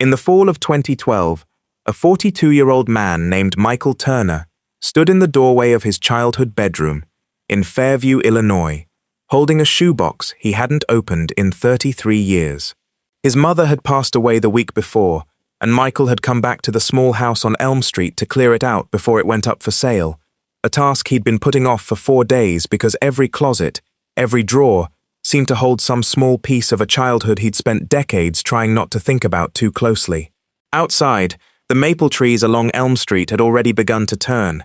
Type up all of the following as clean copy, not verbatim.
In the fall of 2012, a 42-year-old man named Michael Turner stood in the doorway of his childhood bedroom in Fairview, Illinois, holding a shoebox he hadn't opened in 33 years. His mother had passed away the week before, and Michael had come back to the small house on Elm Street to clear it out before it went up for sale, a task he'd been putting off for 4 days because every closet, every drawer, seemed to hold some small piece of a childhood he'd spent decades trying not to think about too closely. Outside, the maple trees along Elm Street had already begun to turn,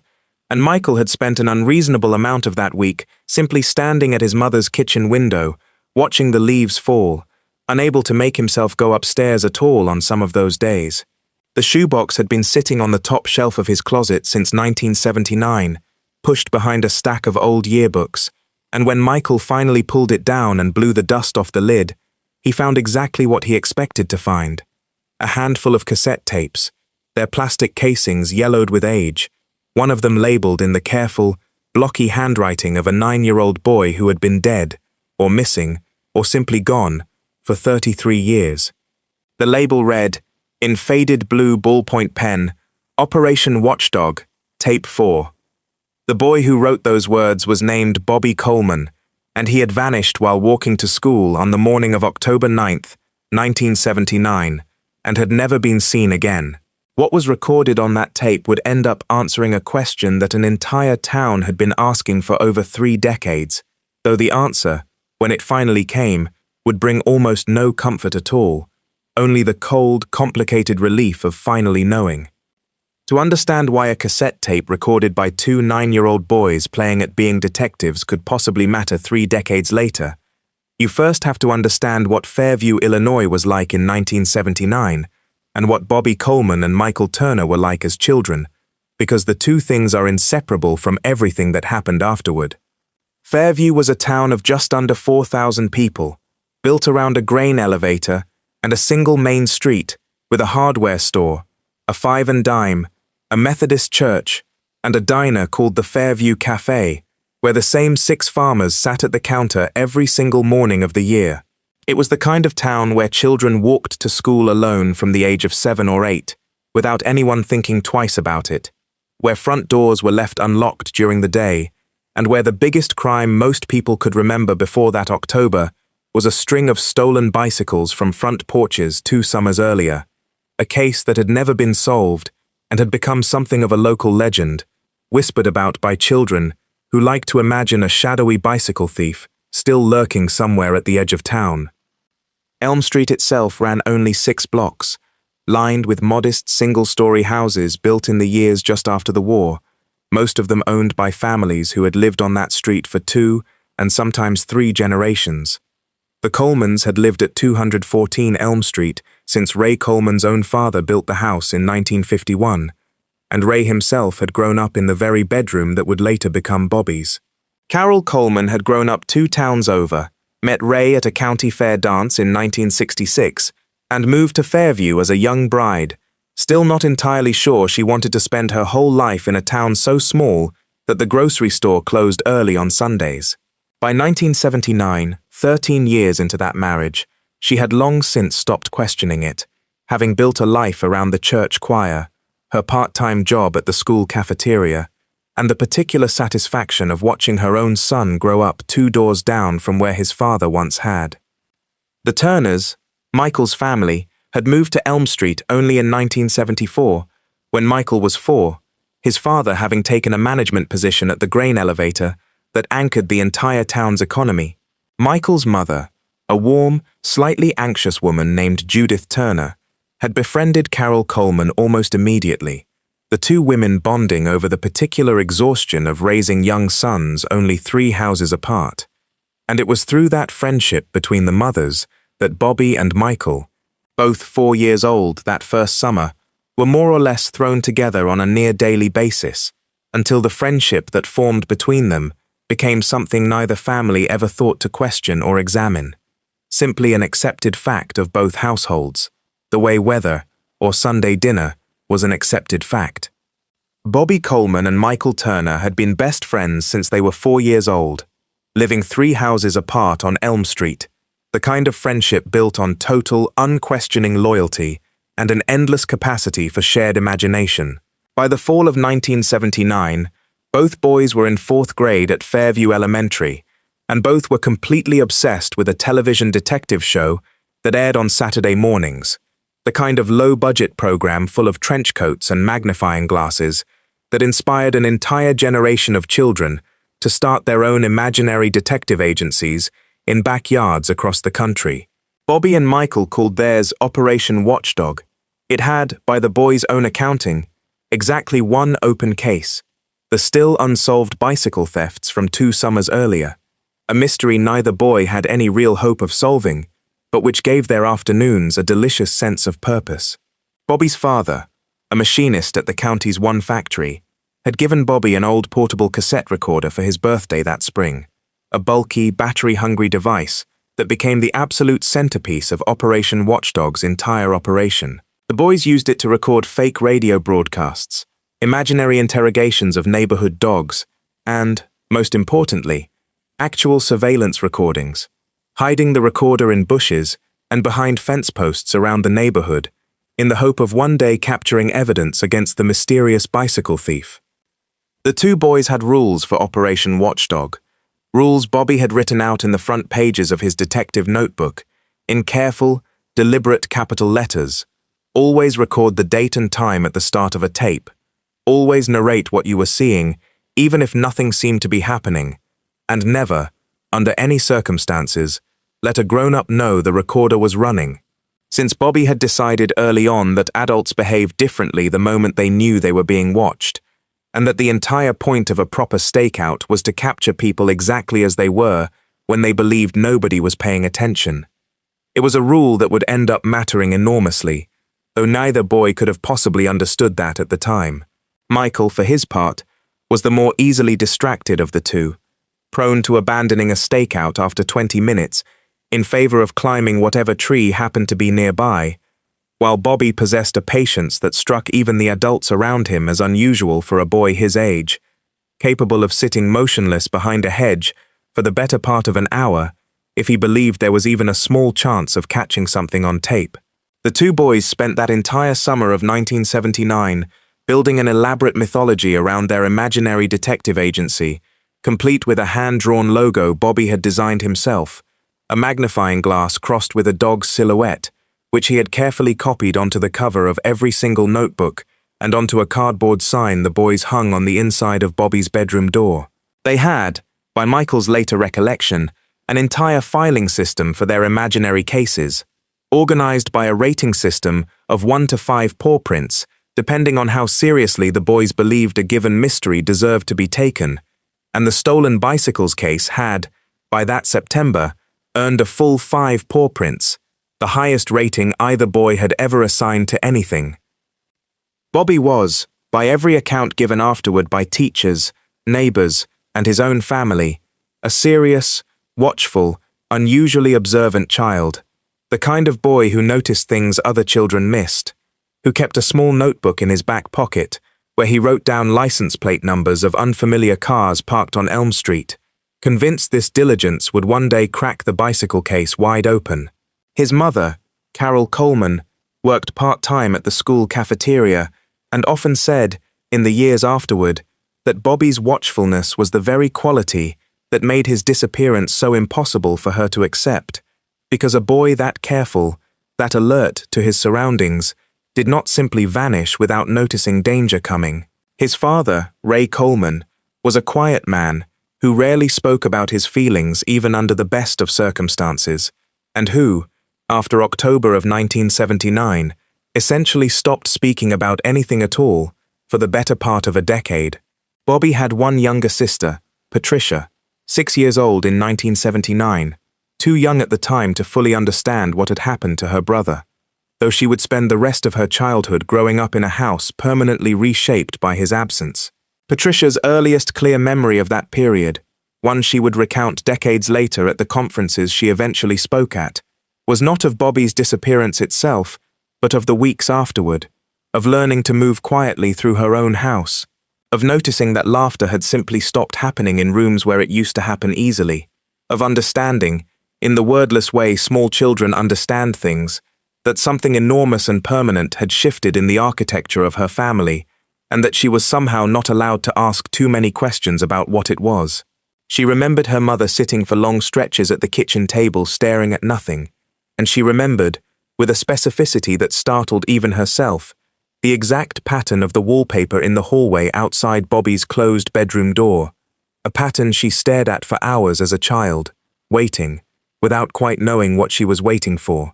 and Michael had spent an unreasonable amount of that week simply standing at his mother's kitchen window, watching the leaves fall, unable to make himself go upstairs at all on some of those days. The shoebox had been sitting on the top shelf of his closet since 1979, pushed behind a stack of old yearbooks, and when Michael finally pulled it down and blew the dust off the lid, he found exactly what he expected to find: a handful of cassette tapes, their plastic casings yellowed with age, one of them labeled in the careful, blocky handwriting of a 9-year-old boy who had been dead, or missing, or simply gone, for 33 years. The label read, in faded blue ballpoint pen, Operation Watchdog, Tape 4. The boy who wrote those words was named Bobby Coleman, and he had vanished while walking to school on the morning of October 9th, 1979, and had never been seen again. What was recorded on that tape would end up answering a question that an entire town had been asking for over 3 decades, though the answer, when it finally came, would bring almost no comfort at all, only the cold, complicated relief of finally knowing. To understand why a cassette tape recorded by 2 9-year-old boys playing at being detectives could possibly matter 3 decades later, you first have to understand what Fairview, Illinois was like in 1979, and what Bobby Coleman and Michael Turner were like as children, because the two things are inseparable from everything that happened afterward. Fairview was a town of just under 4,000 people, built around a grain elevator and a single main street with a hardware store, a 5 and dime, a Methodist church, and a diner called the Fairview Cafe, where the same 6 farmers sat at the counter every single morning of the year. It was the kind of town where children walked to school alone from the age of 7 or 8, without anyone thinking twice about it, where front doors were left unlocked during the day, and where the biggest crime most people could remember before that October was a string of stolen bicycles from front porches 2 summers earlier, a case that had never been solved and had become something of a local legend, whispered about by children who liked to imagine a shadowy bicycle thief still lurking somewhere at the edge of town. Elm Street itself ran only 6 blocks, lined with modest single-story houses built in the years just after the war, most of them owned by families who had lived on that street for 2 and sometimes 3 generations. The Colemans had lived at 214 Elm Street since Ray Coleman's own father built the house in 1951, and Ray himself had grown up in the very bedroom that would later become Bobby's. Carol Coleman had grown up 2 towns over, met Ray at a county fair dance in 1966, and moved to Fairview as a young bride, still not entirely sure she wanted to spend her whole life in a town so small that the grocery store closed early on Sundays. By 1979, 13 years into that marriage, she had long since stopped questioning it, having built a life around the church choir, her part-time job at the school cafeteria, and the particular satisfaction of watching her own son grow up 2 doors down from where his father once had. The Turners, Michael's family, had moved to Elm Street only in 1974, when Michael was 4, his father having taken a management position at the grain elevator that anchored the entire town's economy. Michael's mother, a warm, slightly anxious woman named Judith Turner, had befriended Carol Coleman almost immediately, the 2 women bonding over the particular exhaustion of raising young sons only 3 houses apart. And it was through that friendship between the mothers that Bobby and Michael, both 4 years old that first summer, were more or less thrown together on a near-daily basis, until the friendship that formed between them became something neither family ever thought to question or examine, simply an accepted fact of both households, the way weather, or Sunday dinner, was an accepted fact. Bobby Coleman and Michael Turner had been best friends since they were 4 years old, living 3 houses apart on Elm Street, the kind of friendship built on total, unquestioning loyalty and an endless capacity for shared imagination. By the fall of 1979, both boys were in 4th grade at Fairview Elementary, and both were completely obsessed with a television detective show that aired on Saturday mornings, the kind of low-budget program full of trench coats and magnifying glasses that inspired an entire generation of children to start their own imaginary detective agencies in backyards across the country. Bobby and Michael called theirs Operation Watchdog. It had, by the boys' own accounting, exactly one open case: the still unsolved bicycle thefts from 2 summers earlier, a mystery neither boy had any real hope of solving, but which gave their afternoons a delicious sense of purpose. Bobby's father, a machinist at the county's one factory, had given Bobby an old portable cassette recorder for his birthday that spring, a bulky, battery-hungry device that became the absolute centerpiece of Operation Watchdog's entire operation. The boys used it to record fake radio broadcasts, imaginary interrogations of neighborhood dogs, and, most importantly, actual surveillance recordings, hiding the recorder in bushes and behind fence posts around the neighborhood, in the hope of one day capturing evidence against the mysterious bicycle thief. The 2 boys had rules for Operation Watchdog, rules Bobby had written out in the front pages of his detective notebook, in careful, deliberate capital letters. Always record the date and time at the start of a tape. Always narrate what you were seeing, even if nothing seemed to be happening. And never, under any circumstances, let a grown-up know the recorder was running. Since Bobby had decided early on that adults behaved differently the moment they knew they were being watched, and that the entire point of a proper stakeout was to capture people exactly as they were when they believed nobody was paying attention. It was a rule that would end up mattering enormously, though neither boy could have possibly understood that at the time. Michael, for his part, was the more easily distracted of the 2, prone to abandoning a stakeout after 20 minutes in favor of climbing whatever tree happened to be nearby, while Bobby possessed a patience that struck even the adults around him as unusual for a boy his age, capable of sitting motionless behind a hedge for the better part of an hour if he believed there was even a small chance of catching something on tape. The 2 boys spent that entire summer of 1979 building an elaborate mythology around their imaginary detective agency, complete with a hand-drawn logo Bobby had designed himself, a magnifying glass crossed with a dog's silhouette, which he had carefully copied onto the cover of every single notebook and onto a cardboard sign the boys hung on the inside of Bobby's bedroom door. They had, by Michael's later recollection, an entire filing system for their imaginary cases, organized by a rating system of 1 to 5 paw prints, depending on how seriously the boys believed a given mystery deserved to be taken, and the stolen bicycles case had, by that September, earned a full 5 paw prints, the highest rating either boy had ever assigned to anything. Bobby was, by every account given afterward by teachers, neighbors, and his own family, a serious, watchful, unusually observant child, the kind of boy who noticed things other children missed, who kept a small notebook in his back pocket where he wrote down license plate numbers of unfamiliar cars parked on Elm Street, convinced this diligence would one day crack the bicycle case wide open. His mother, Carol Coleman, worked part-time at the school cafeteria and often said, in the years afterward, that Bobby's watchfulness was the very quality that made his disappearance so impossible for her to accept, because a boy that careful, that alert to his surroundings, did not simply vanish without noticing danger coming. His father, Ray Coleman, was a quiet man who rarely spoke about his feelings even under the best of circumstances, and who, after October of 1979, essentially stopped speaking about anything at all for the better part of a decade. Bobby had one younger sister, Patricia, 6 years old in 1979, too young at the time to fully understand what had happened to her brother, though she would spend the rest of her childhood growing up in a house permanently reshaped by his absence. Patricia's earliest clear memory of that period, one she would recount decades later at the conferences she eventually spoke at, was not of Bobby's disappearance itself, but of the weeks afterward, of learning to move quietly through her own house, of noticing that laughter had simply stopped happening in rooms where it used to happen easily, of understanding, in the wordless way small children understand things, that something enormous and permanent had shifted in the architecture of her family, and that she was somehow not allowed to ask too many questions about what it was. She remembered her mother sitting for long stretches at the kitchen table staring at nothing, and she remembered, with a specificity that startled even herself, the exact pattern of the wallpaper in the hallway outside Bobby's closed bedroom door, a pattern she stared at for hours as a child, waiting, without quite knowing what she was waiting for.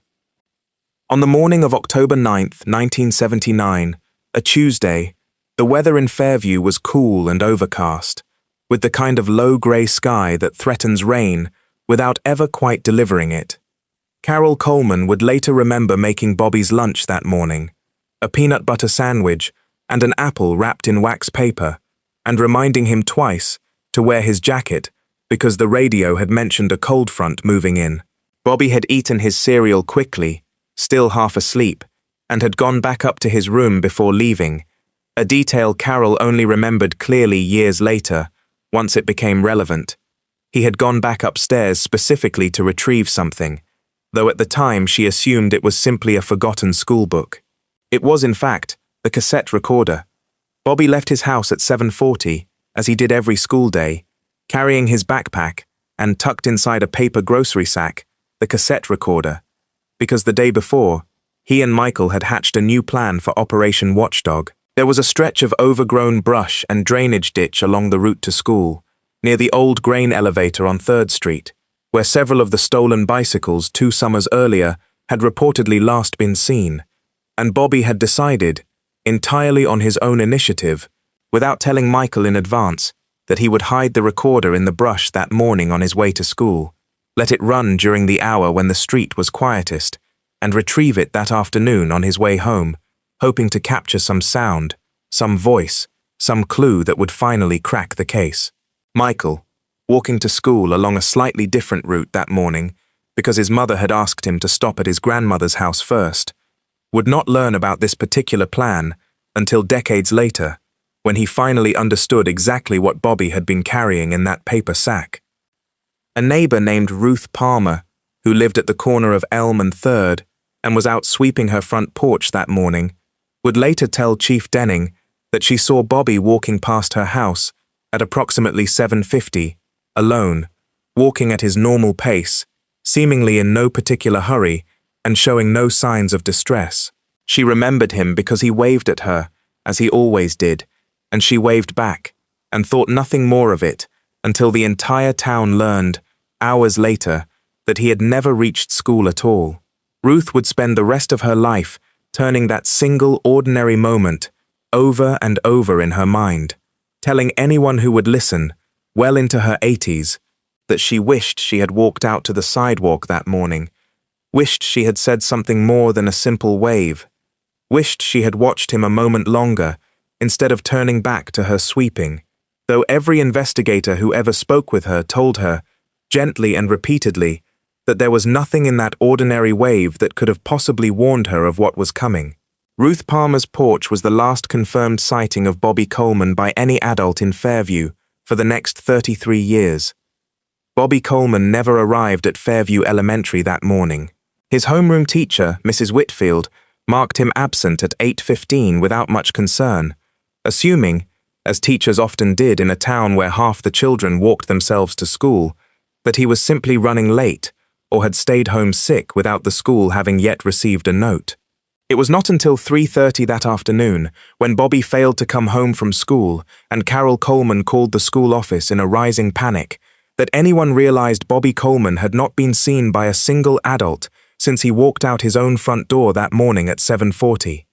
On the morning of October 9th, 1979, a Tuesday, the weather in Fairview was cool and overcast, with the kind of low-grey sky that threatens rain without ever quite delivering it. Carol Coleman would later remember making Bobby's lunch that morning, a peanut butter sandwich and an apple wrapped in wax paper, and reminding him twice to wear his jacket because the radio had mentioned a cold front moving in. Bobby had eaten his cereal quickly, still half asleep, and had gone back up to his room before leaving, a detail Carol only remembered clearly years later, once it became relevant. He had gone back upstairs specifically to retrieve something, though at the time she assumed it was simply a forgotten schoolbook. It was, in fact, the cassette recorder. Bobby left his house at 7:40, as he did every school day, carrying his backpack and tucked inside a paper grocery sack, the cassette recorder, because the day before, he and Michael had hatched a new plan for Operation Watchdog. There was a stretch of overgrown brush and drainage ditch along the route to school, near the old grain elevator on 3rd Street, where several of the stolen bicycles 2 summers earlier had reportedly last been seen, and Bobby had decided, entirely on his own initiative, without telling Michael in advance, that he would hide the recorder in the brush that morning on his way to school, let it run during the hour when the street was quietest, and retrieve it that afternoon on his way home, hoping to capture some sound, some voice, some clue that would finally crack the case. Michael, walking to school along a slightly different route that morning, because his mother had asked him to stop at his grandmother's house first, would not learn about this particular plan until decades later, when he finally understood exactly what Bobby had been carrying in that paper sack. A neighbor named Ruth Palmer, who lived at the corner of Elm and 3rd and was out sweeping her front porch that morning, would later tell Chief Denning that she saw Bobby walking past her house at approximately 7:50, alone, walking at his normal pace, seemingly in no particular hurry and showing no signs of distress. She remembered him because he waved at her, as he always did, and she waved back, and thought nothing more of it until the entire town learned, hours later, that he had never reached school at all. Ruth would spend the rest of her life turning that single ordinary moment over and over in her mind, telling anyone who would listen, well into her 80s, that she wished she had walked out to the sidewalk that morning, wished she had said something more than a simple wave, wished she had watched him a moment longer instead of turning back to her sweeping, though every investigator who ever spoke with her told her, gently and repeatedly, that there was nothing in that ordinary wave that could have possibly warned her of what was coming. Ruth Palmer's porch was the last confirmed sighting of Bobby Coleman by any adult in Fairview for the next 33 years. Bobby Coleman never arrived at Fairview Elementary that morning. His homeroom teacher, Mrs. Whitfield, marked him absent at 8:15 without much concern, assuming, as teachers often did in a town where half the children walked themselves to school, that he was simply running late or had stayed home sick without the school having yet received a note. It was not until 3:30 that afternoon, when Bobby failed to come home from school and Carol Coleman called the school office in a rising panic, that anyone realized Bobby Coleman had not been seen by a single adult since he walked out his own front door that morning at 7:40.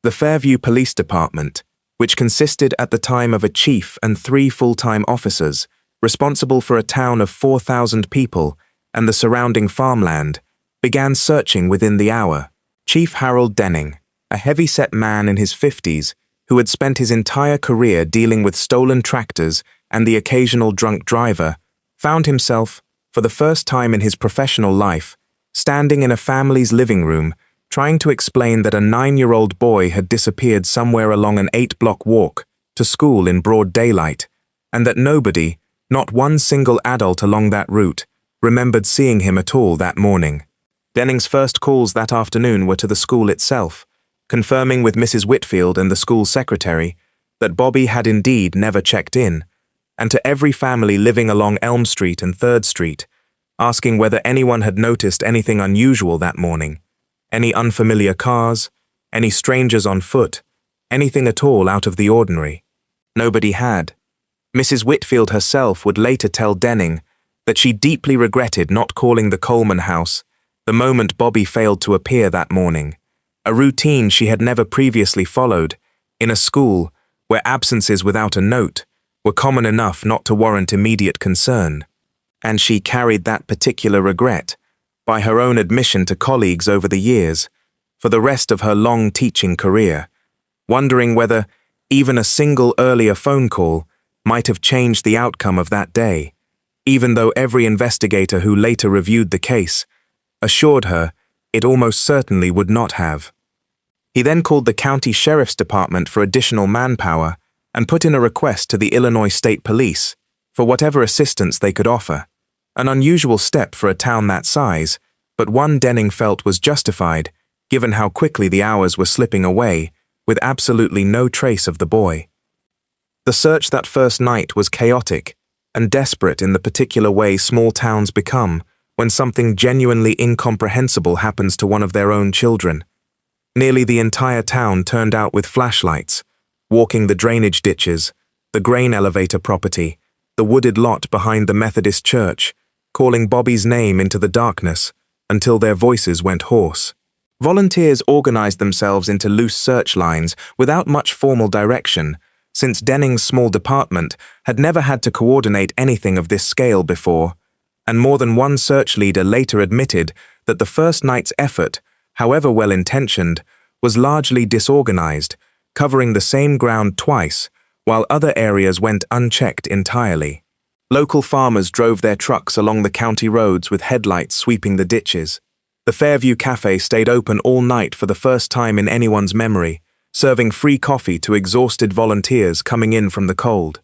The Fairview Police Department, which consisted at the time of a chief and 3 full-time officers, responsible for a town of 4,000 people and the surrounding farmland, began searching within the hour. Chief Harold Denning, a heavy-set man in his 50s who had spent his entire career dealing with stolen tractors and the occasional drunk driver, found himself, for the first time in his professional life, standing in a family's living room, trying to explain that a 9-year-old boy had disappeared somewhere along an 8-block walk to school in broad daylight, and that nobody, not one single adult along that route, remembered seeing him at all that morning. Denning's first calls that afternoon were to the school itself, confirming with Mrs. Whitfield and the school secretary that Bobby had indeed never checked in, and to every family living along Elm Street and 3rd Street, asking whether anyone had noticed anything unusual that morning, any unfamiliar cars, any strangers on foot, anything at all out of the ordinary. Nobody had. Mrs. Whitfield herself would later tell Denning that she deeply regretted not calling the Coleman house the moment Bobby failed to appear that morning, a routine she had never previously followed in a school where absences without a note were common enough not to warrant immediate concern. And she carried that particular regret, by her own admission to colleagues over the years, for the rest of her long teaching career, wondering whether even a single earlier phone call might have changed the outcome of that day, even though every investigator who later reviewed the case assured her it almost certainly would not have. He then called the county sheriff's department for additional manpower and put in a request to the Illinois State Police for whatever assistance they could offer, an unusual step for a town that size, but one Denning felt was justified given how quickly the hours were slipping away with absolutely no trace of the boy. The search that first night was chaotic and desperate in the particular way small towns become when something genuinely incomprehensible happens to one of their own children. Nearly the entire town turned out with flashlights, walking the drainage ditches, the grain elevator property, the wooded lot behind the Methodist church, calling Bobby's name into the darkness until their voices went hoarse. Volunteers organized themselves into loose search lines without much formal direction, since Denning's small department had never had to coordinate anything of this scale before, and more than one search leader later admitted that the first night's effort, however well-intentioned, was largely disorganized, covering the same ground twice, while other areas went unchecked entirely. Local farmers drove their trucks along the county roads with headlights sweeping the ditches. The Fairview Cafe stayed open all night for the first time in anyone's memory, serving free coffee to exhausted volunteers coming in from the cold.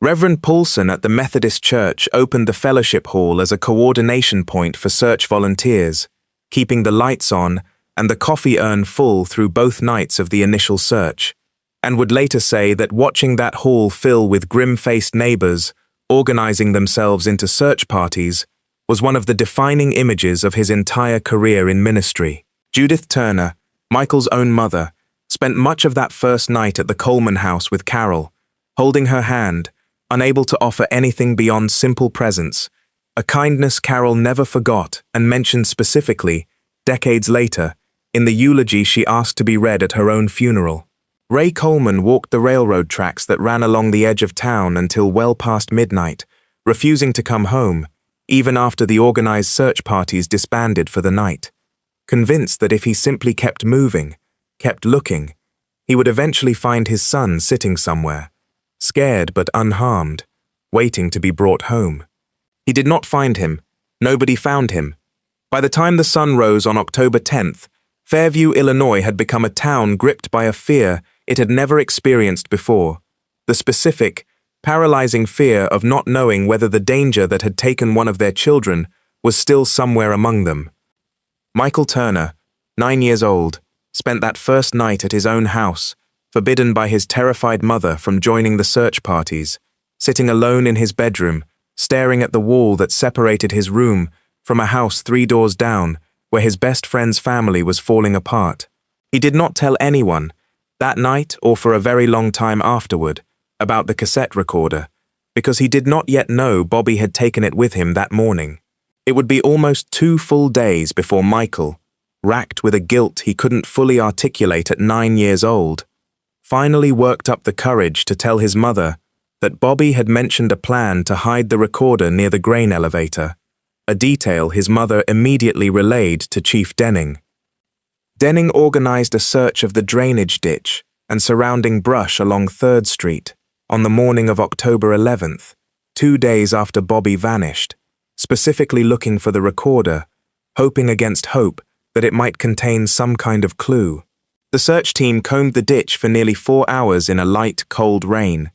Reverend Paulson at the Methodist Church opened the fellowship hall as a coordination point for search volunteers, keeping the lights on and the coffee urn full through both nights of the initial search, and would later say that watching that hall fill with grim-faced neighbors, organizing themselves into search parties, was one of the defining images of his entire career in ministry. Judith Turner, Michael's own mother, spent much of that first night at the Coleman house with Carol, holding her hand, unable to offer anything beyond simple presence, a kindness Carol never forgot and mentioned specifically, decades later, in the eulogy she asked to be read at her own funeral. Ray Coleman walked the railroad tracks that ran along the edge of town until well past midnight, refusing to come home, even after the organized search parties disbanded for the night, convinced that if he simply kept moving, kept looking, he would eventually find his son sitting somewhere, scared but unharmed, waiting to be brought home. He did not find him. Nobody found him. By the time the sun rose on October 10th, Fairview, Illinois had become a town gripped by a fear it had never experienced before, the specific, paralyzing fear of not knowing whether the danger that had taken one of their children was still somewhere among them. Michael Turner, 9 years old, spent that first night at his own house, forbidden by his terrified mother from joining the search parties, sitting alone in his bedroom, staring at the wall that separated his room from a house 3 doors down where his best friend's family was falling apart. He did not tell anyone, that night or for a very long time afterward, about the cassette recorder, because he did not yet know Bobby had taken it with him that morning. It would be almost 2 full days before Michael, racked with a guilt he couldn't fully articulate at 9 years old, finally worked up the courage to tell his mother that Bobby had mentioned a plan to hide the recorder near the grain elevator, a detail his mother immediately relayed to Chief Denning. Denning organized a search of the drainage ditch and surrounding brush along 3rd Street on the morning of October 11th, 2 days after Bobby vanished, specifically looking for the recorder, hoping against hope that it might contain some kind of clue. The search team combed the ditch for nearly 4 hours in a light, cold rain.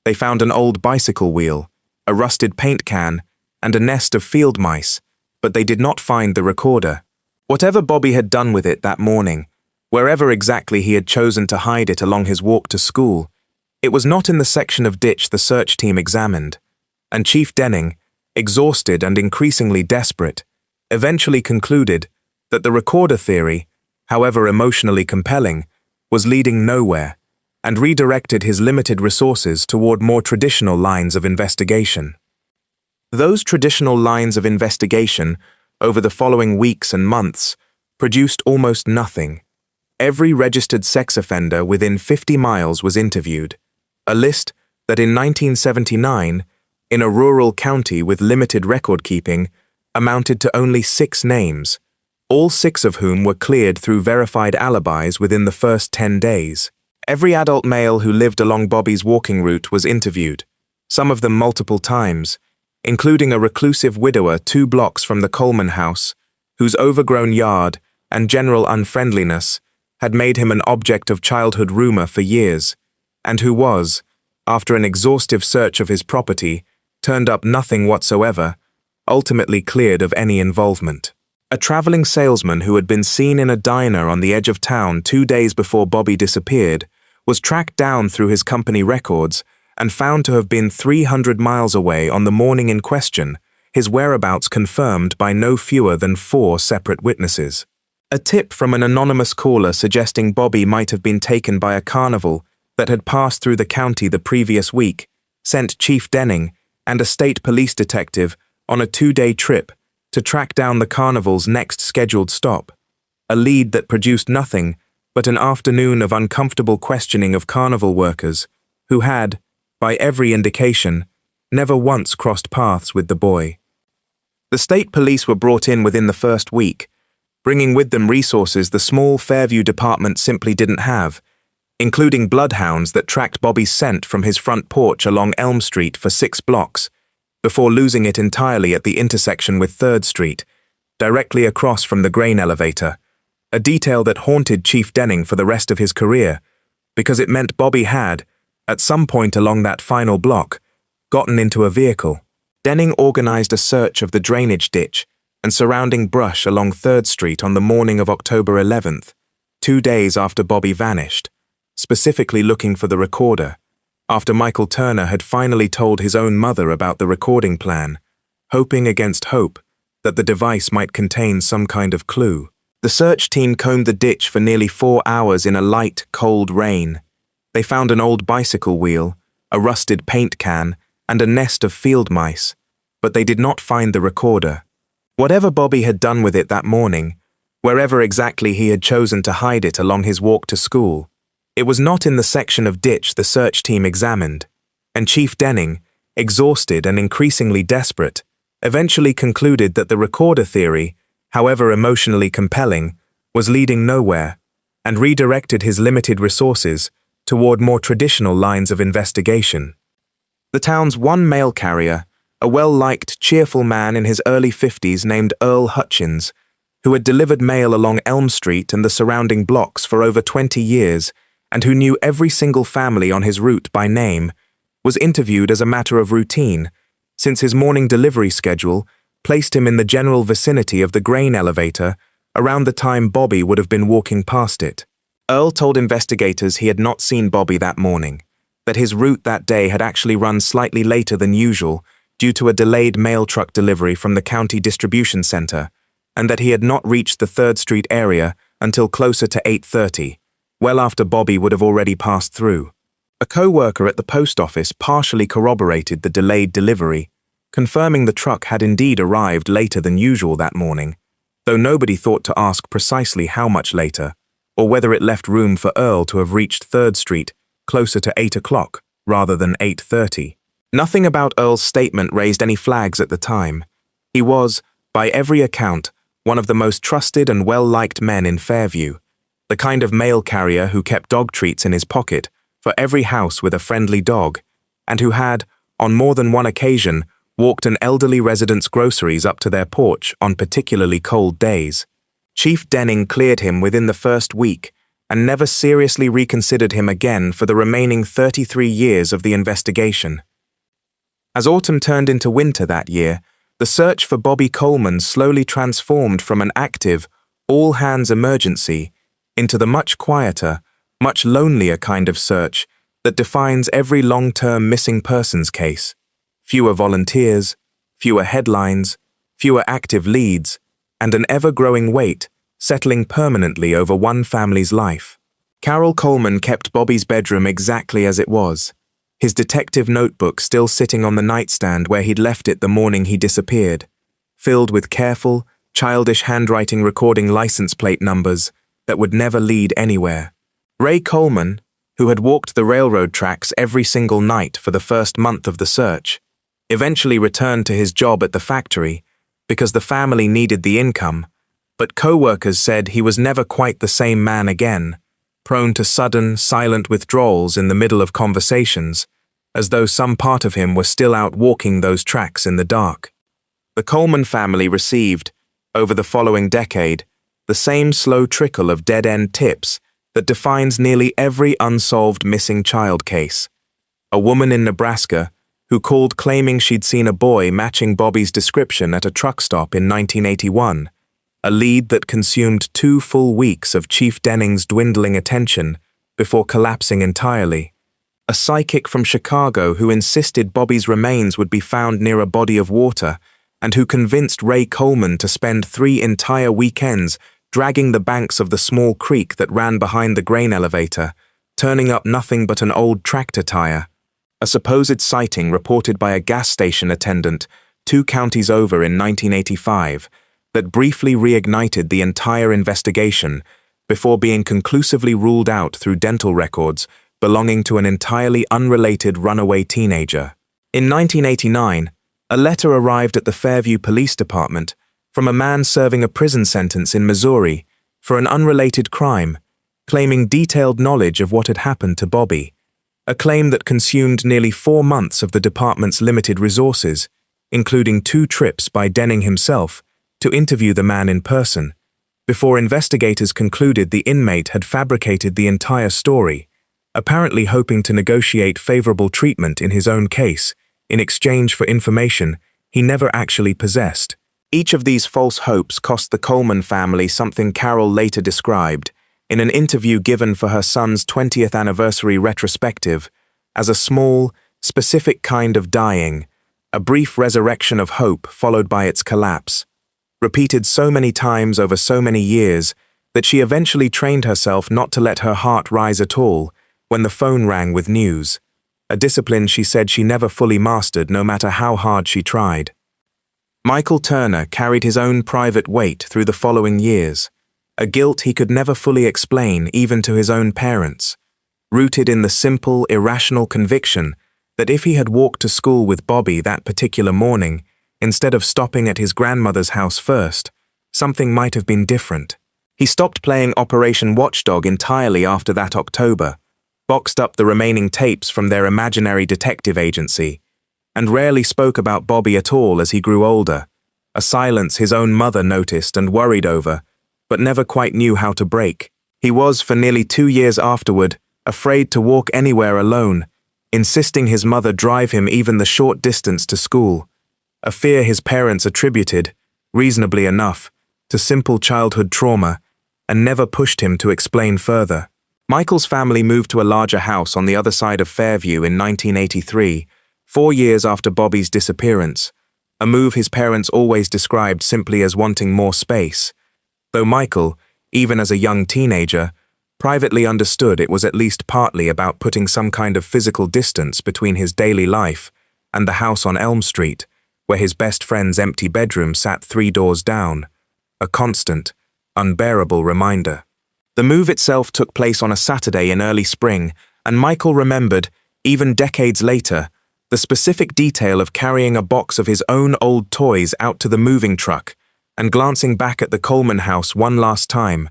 They found an old bicycle wheel, a rusted paint can, and a nest of field mice, but they did not find the recorder. Whatever Bobby had done with it that morning, wherever exactly he had chosen to hide it along his walk to school, it was not in the section of ditch the search team examined, and Chief Denning, exhausted and increasingly desperate, eventually concluded that the recorder theory, however emotionally compelling, was leading nowhere, and redirected his limited resources toward more traditional lines of investigation. Those traditional lines of investigation, over the following weeks and months, produced almost nothing. Every registered sex offender within 50 miles was interviewed, a list that in 1979, in a rural county with limited record-keeping, amounted to only 6 names, all 6 of whom were cleared through verified alibis within the first 10 days. Every adult male who lived along Bobby's walking route was interviewed, some of them multiple times, including a reclusive widower 2 blocks from the Coleman house, whose overgrown yard and general unfriendliness had made him an object of childhood rumor for years, and who was, after an exhaustive search of his property, turned up nothing whatsoever, ultimately cleared of any involvement. A traveling salesman who had been seen in a diner on the edge of town 2 days before Bobby disappeared was tracked down through his company records and found to have been 300 miles away on the morning in question, his whereabouts confirmed by no fewer than 4 separate witnesses. A tip from an anonymous caller suggesting Bobby might have been taken by a carnival that had passed through the county the previous week sent Chief Denning and a state police detective on a 2-day trip to track down the carnival's next scheduled stop, a lead that produced nothing but an afternoon of uncomfortable questioning of carnival workers who had, by every indication, never once crossed paths with the boy. The state police were brought in within the first week, bringing with them resources the small Fairview department simply didn't have, including bloodhounds that tracked Bobby's scent from his front porch along Elm Street for 6 blocks, before losing it entirely at the intersection with 3rd Street, directly across from the grain elevator, a detail that haunted Chief Denning for the rest of his career, because it meant Bobby had, at some point along that final block, gotten into a vehicle. Denning organized a search of the drainage ditch and surrounding brush along 3rd Street on the morning of October 11th, 2 days after Bobby vanished, specifically looking for the recorder, after Michael Turner had finally told his own mother about the recording plan, hoping against hope that the device might contain some kind of clue. The search team combed the ditch for nearly 4 hours in a light, cold rain. They found an old bicycle wheel, a rusted paint can, and a nest of field mice, but they did not find the recorder. Whatever Bobby had done with it that morning, wherever exactly he had chosen to hide it along his walk to school, it was not in the section of ditch the search team examined, and Chief Denning, exhausted and increasingly desperate, eventually concluded that the recorder theory, however emotionally compelling, was leading nowhere, and redirected his limited resources toward more traditional lines of investigation. The town's one mail carrier, a well-liked, cheerful man in his early 50s named Earl Hutchins, who had delivered mail along Elm Street and the surrounding blocks for over 20 years, and who knew every single family on his route by name, was interviewed as a matter of routine, since his morning delivery schedule placed him in the general vicinity of the grain elevator around the time Bobby would have been walking past it. Earl told investigators he had not seen Bobby that morning, that his route that day had actually run slightly later than usual due to a delayed mail truck delivery from the county distribution center, and that he had not reached the 3rd Street area until closer to 8:30, well after Bobby would have already passed through. A co-worker at the post office partially corroborated the delayed delivery, confirming the truck had indeed arrived later than usual that morning, though nobody thought to ask precisely how much later, or whether it left room for Earl to have reached 3rd Street closer to 8 o'clock rather than 8:30. Nothing about Earl's statement raised any flags at the time. He was, by every account, one of the most trusted and well-liked men in Fairview, the kind of mail carrier who kept dog treats in his pocket for every house with a friendly dog, and who had, on more than one occasion, walked an elderly resident's groceries up to their porch on particularly cold days. Chief Denning cleared him within the first week and never seriously reconsidered him again for the remaining 33 years of the investigation. As autumn turned into winter that year, the search for Bobby Coleman slowly transformed from an active, all-hands emergency into the much quieter, much lonelier kind of search that defines every long-term missing persons case. Fewer volunteers, fewer headlines, fewer active leads, and an ever-growing weight settling permanently over one family's life. Carol Coleman kept Bobby's bedroom exactly as it was, his detective notebook still sitting on the nightstand where he'd left it the morning he disappeared, filled with careful, childish handwriting recording license plate numbers that would never lead anywhere. Ray Coleman, who had walked the railroad tracks every single night for the first month of the search, eventually returned to his job at the factory because the family needed the income, but co-workers said he was never quite the same man again, prone to sudden, silent withdrawals in the middle of conversations, as though some part of him were still out walking those tracks in the dark. The Coleman family received, over the following decade, the same slow trickle of dead-end tips that defines nearly every unsolved missing child case. A woman in Nebraska who called claiming she'd seen a boy matching Bobby's description at a truck stop in 1981, a lead that consumed 2 full weeks of Chief Denning's dwindling attention before collapsing entirely. A psychic from Chicago who insisted Bobby's remains would be found near a body of water and who convinced Ray Coleman to spend 3 entire weekends dragging the banks of the small creek that ran behind the grain elevator, turning up nothing but an old tractor tire. A supposed sighting reported by a gas station attendant 2 counties over in 1985 that briefly reignited the entire investigation before being conclusively ruled out through dental records belonging to an entirely unrelated runaway teenager. In 1989, a letter arrived at the Fairview Police Department from a man serving a prison sentence in Missouri for an unrelated crime, claiming detailed knowledge of what had happened to Bobby, a claim that consumed nearly 4 months of the department's limited resources, including 2 trips by Denning himself to interview the man in person, before investigators concluded the inmate had fabricated the entire story, apparently hoping to negotiate favorable treatment in his own case in exchange for information he never actually possessed. Each of these false hopes cost the Coleman family something Carol later described, in an interview given for her son's 20th anniversary retrospective, as a small, specific kind of dying, a brief resurrection of hope followed by its collapse, repeated so many times over so many years that she eventually trained herself not to let her heart rise at all when the phone rang with news, a discipline she said she never fully mastered no matter how hard she tried. Michael Turner carried his own private weight through the following years, a guilt he could never fully explain even to his own parents, rooted in the simple, irrational conviction that if he had walked to school with Bobby that particular morning, instead of stopping at his grandmother's house first, something might have been different. He stopped playing Operation Watchdog entirely after that October, boxed up the remaining tapes from their imaginary detective agency, and rarely spoke about Bobby at all as he grew older, a silence his own mother noticed and worried over, but never quite knew how to break. He was, for nearly 2 years afterward, afraid to walk anywhere alone, insisting his mother drive him even the short distance to school, a fear his parents attributed, reasonably enough, to simple childhood trauma, and never pushed him to explain further. Michael's family moved to a larger house on the other side of Fairview in 1983, 4 years after Bobby's disappearance, a move his parents always described simply as wanting more space, though Michael, even as a young teenager, privately understood it was at least partly about putting some kind of physical distance between his daily life and the house on Elm Street, where his best friend's empty bedroom sat 3 doors down, a constant, unbearable reminder. The move itself took place on a Saturday in early spring, and Michael remembered, even decades later, the specific detail of carrying a box of his own old toys out to the moving truck and glancing back at the Coleman house one last time,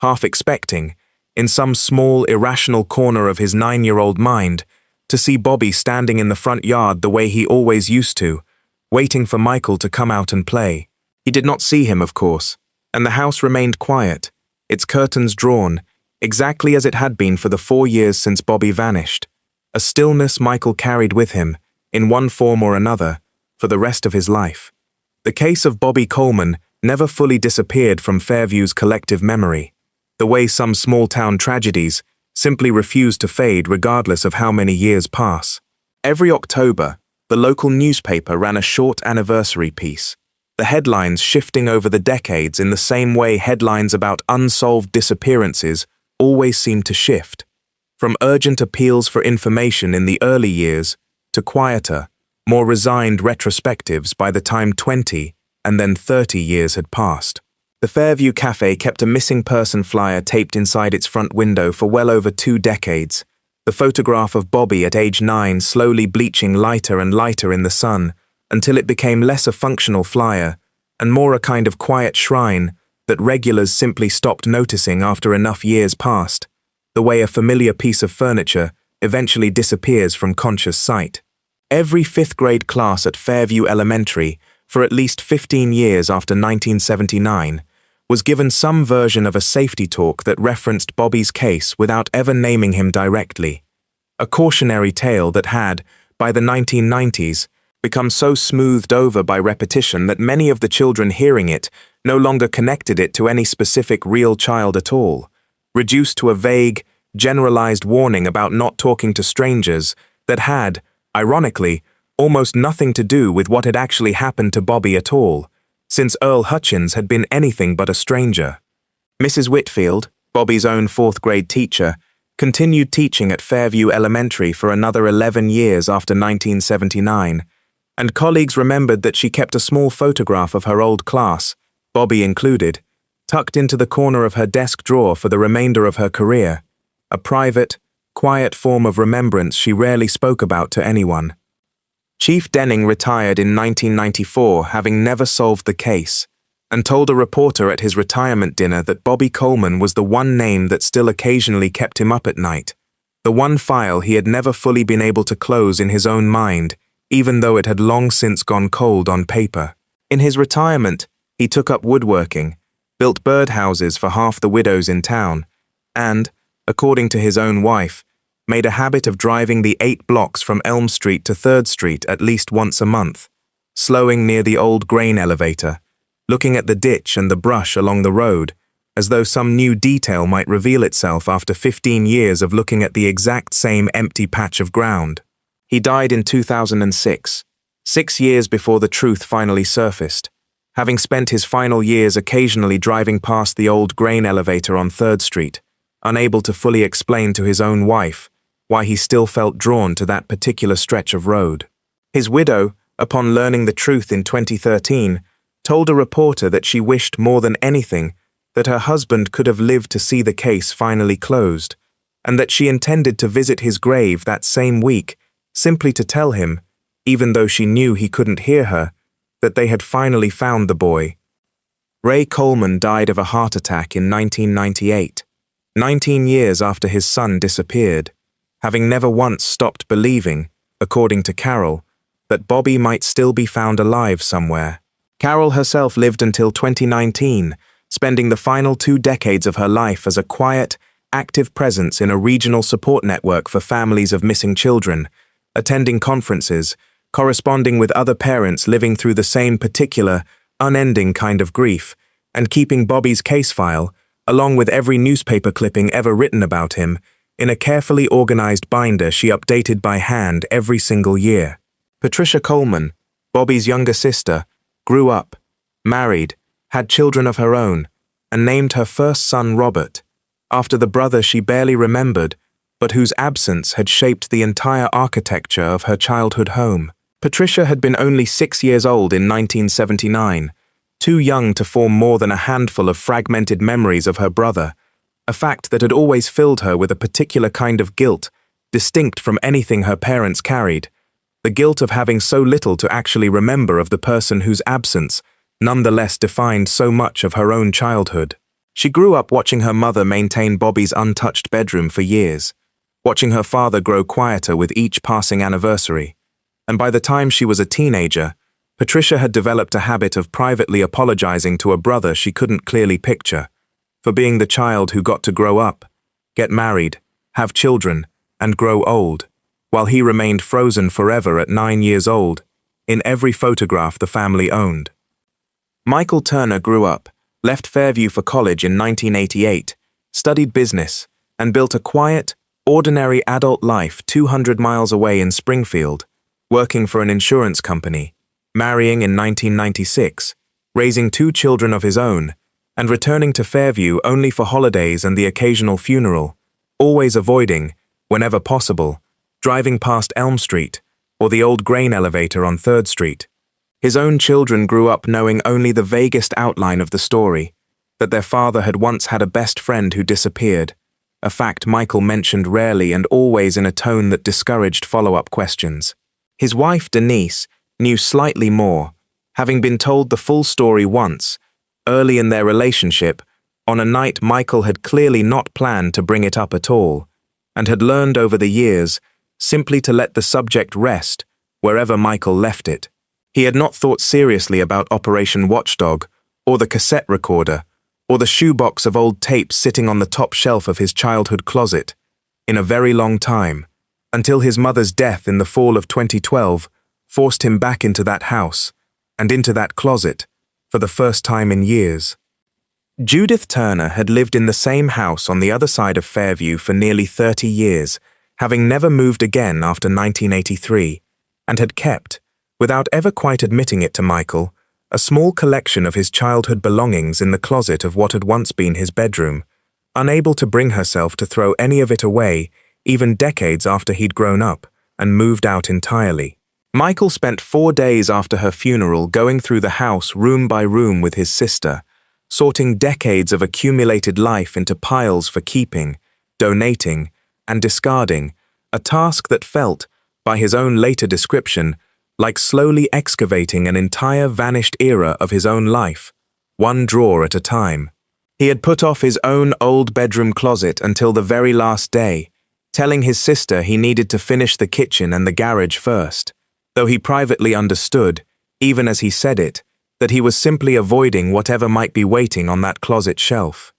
half expecting, in some small, irrational corner of his 9-year-old mind, to see Bobby standing in the front yard the way he always used to, waiting for Michael to come out and play. He did not see him, of course, and the house remained quiet, its curtains drawn, exactly as it had been for the 4 years since Bobby vanished, a stillness Michael carried with him, in one form or another, for the rest of his life. The case of Bobby Coleman never fully disappeared from Fairview's collective memory, the way some small-town tragedies simply refuse to fade regardless of how many years pass. Every October, the local newspaper ran a short anniversary piece, the headlines shifting over the decades in the same way headlines about unsolved disappearances always seem to shift, from urgent appeals for information in the early years to quieter, more resigned retrospectives by the time 20 and then 30 years had passed. The Fairview Cafe kept a missing person flyer taped inside its front window for well over 2 decades, the photograph of Bobby at age 9 slowly bleaching lighter and lighter in the sun until it became less a functional flyer and more a kind of quiet shrine that regulars simply stopped noticing after enough years passed, the way a familiar piece of furniture eventually disappears from conscious sight. Every 5th grade class at Fairview Elementary, for at least 15 years after 1979, was given some version of a safety talk that referenced Bobby's case without ever naming him directly. A cautionary tale that had, by the 1990s, become so smoothed over by repetition that many of the children hearing it no longer connected it to any specific real child at all, reduced to a vague, generalized warning about not talking to strangers that had, ironically, almost nothing to do with what had actually happened to Bobby at all, since Earl Hutchins had been anything but a stranger. Mrs. Whitfield, Bobby's own 4th grade teacher, continued teaching at Fairview Elementary for another 11 years after 1979, and colleagues remembered that she kept a small photograph of her old class, Bobby included, tucked into the corner of her desk drawer for the remainder of her career, a private, quiet form of remembrance she rarely spoke about to anyone. Chief Denning retired in 1994, having never solved the case, and told a reporter at his retirement dinner that Bobby Coleman was the one name that still occasionally kept him up at night, the one file he had never fully been able to close in his own mind, even though it had long since gone cold on paper. In his retirement, he took up woodworking, built birdhouses for half the widows in town, and, according to his own wife, made a habit of driving the 8 blocks from Elm Street to 3rd Street at least once a month, slowing near the old grain elevator, looking at the ditch and the brush along the road, as though some new detail might reveal itself after 15 years of looking at the exact same empty patch of ground. He died in 2006, 6 years before the truth finally surfaced, having spent his final years occasionally driving past the old grain elevator on 3rd Street, unable to fully explain to his own wife why he still felt drawn to that particular stretch of road. His widow, upon learning the truth in 2013, told a reporter that she wished more than anything that her husband could have lived to see the case finally closed, and that she intended to visit his grave that same week simply to tell him, even though she knew he couldn't hear her, that they had finally found the boy. Ray Coleman died of a heart attack in 1998, 19 years after his son disappeared, having never once stopped believing, according to Carol, that Bobby might still be found alive somewhere. Carol herself lived until 2019, spending the final 2 decades of her life as a quiet, active presence in a regional support network for families of missing children, attending conferences, corresponding with other parents living through the same particular, unending kind of grief, and keeping Bobby's case file, along with every newspaper clipping ever written about him, in a carefully organized binder she updated by hand every single year. Patricia Coleman, Bobby's younger sister, grew up, married, had children of her own, and named her first son Robert, after the brother she barely remembered, but whose absence had shaped the entire architecture of her childhood home. Patricia had been only 6 years old in 1979, too young to form more than a handful of fragmented memories of her brother, a fact that had always filled her with a particular kind of guilt, distinct from anything her parents carried, the guilt of having so little to actually remember of the person whose absence nonetheless defined so much of her own childhood. She grew up watching her mother maintain Bobby's untouched bedroom for years, watching her father grow quieter with each passing anniversary, and by the time she was a teenager, Patricia had developed a habit of privately apologizing to a brother she couldn't clearly picture, for being the child who got to grow up, get married, have children, and grow old, while he remained frozen forever at 9 years old, in every photograph the family owned. Michael Turner grew up, left Fairview for college in 1988, studied business, and built a quiet, ordinary adult life 200 miles away in Springfield, working for an insurance company, marrying in 1996, raising 2 children of his own, and returning to Fairview only for holidays and the occasional funeral, always avoiding, whenever possible, driving past Elm Street or the old grain elevator on 3rd Street. His own children grew up knowing only the vaguest outline of the story, that their father had once had a best friend who disappeared, a fact Michael mentioned rarely and always in a tone that discouraged follow-up questions. His wife, Denise, knew slightly more, having been told the full story once, early in their relationship, on a night Michael had clearly not planned to bring it up at all, and had learned over the years simply to let the subject rest wherever Michael left it. He had not thought seriously about Operation Watchdog, or the cassette recorder, or the shoebox of old tapes sitting on the top shelf of his childhood closet, in a very long time, until his mother's death in the fall of 2012 forced him back into that house, and into that closet, for the first time in years. Judith Turner had lived in the same house on the other side of Fairview for nearly 30 years, having never moved again after 1983, and had kept, without ever quite admitting it to Michael, a small collection of his childhood belongings in the closet of what had once been his bedroom, unable to bring herself to throw any of it away, even decades after he'd grown up and moved out entirely. Michael spent 4 days after her funeral going through the house room by room with his sister, sorting decades of accumulated life into piles for keeping, donating, and discarding, a task that felt, by his own later description, like slowly excavating an entire vanished era of his own life, one drawer at a time. He had put off his own old bedroom closet until the very last day, telling his sister he needed to finish the kitchen and the garage first, though he privately understood, even as he said it, that he was simply avoiding whatever might be waiting on that closet shelf.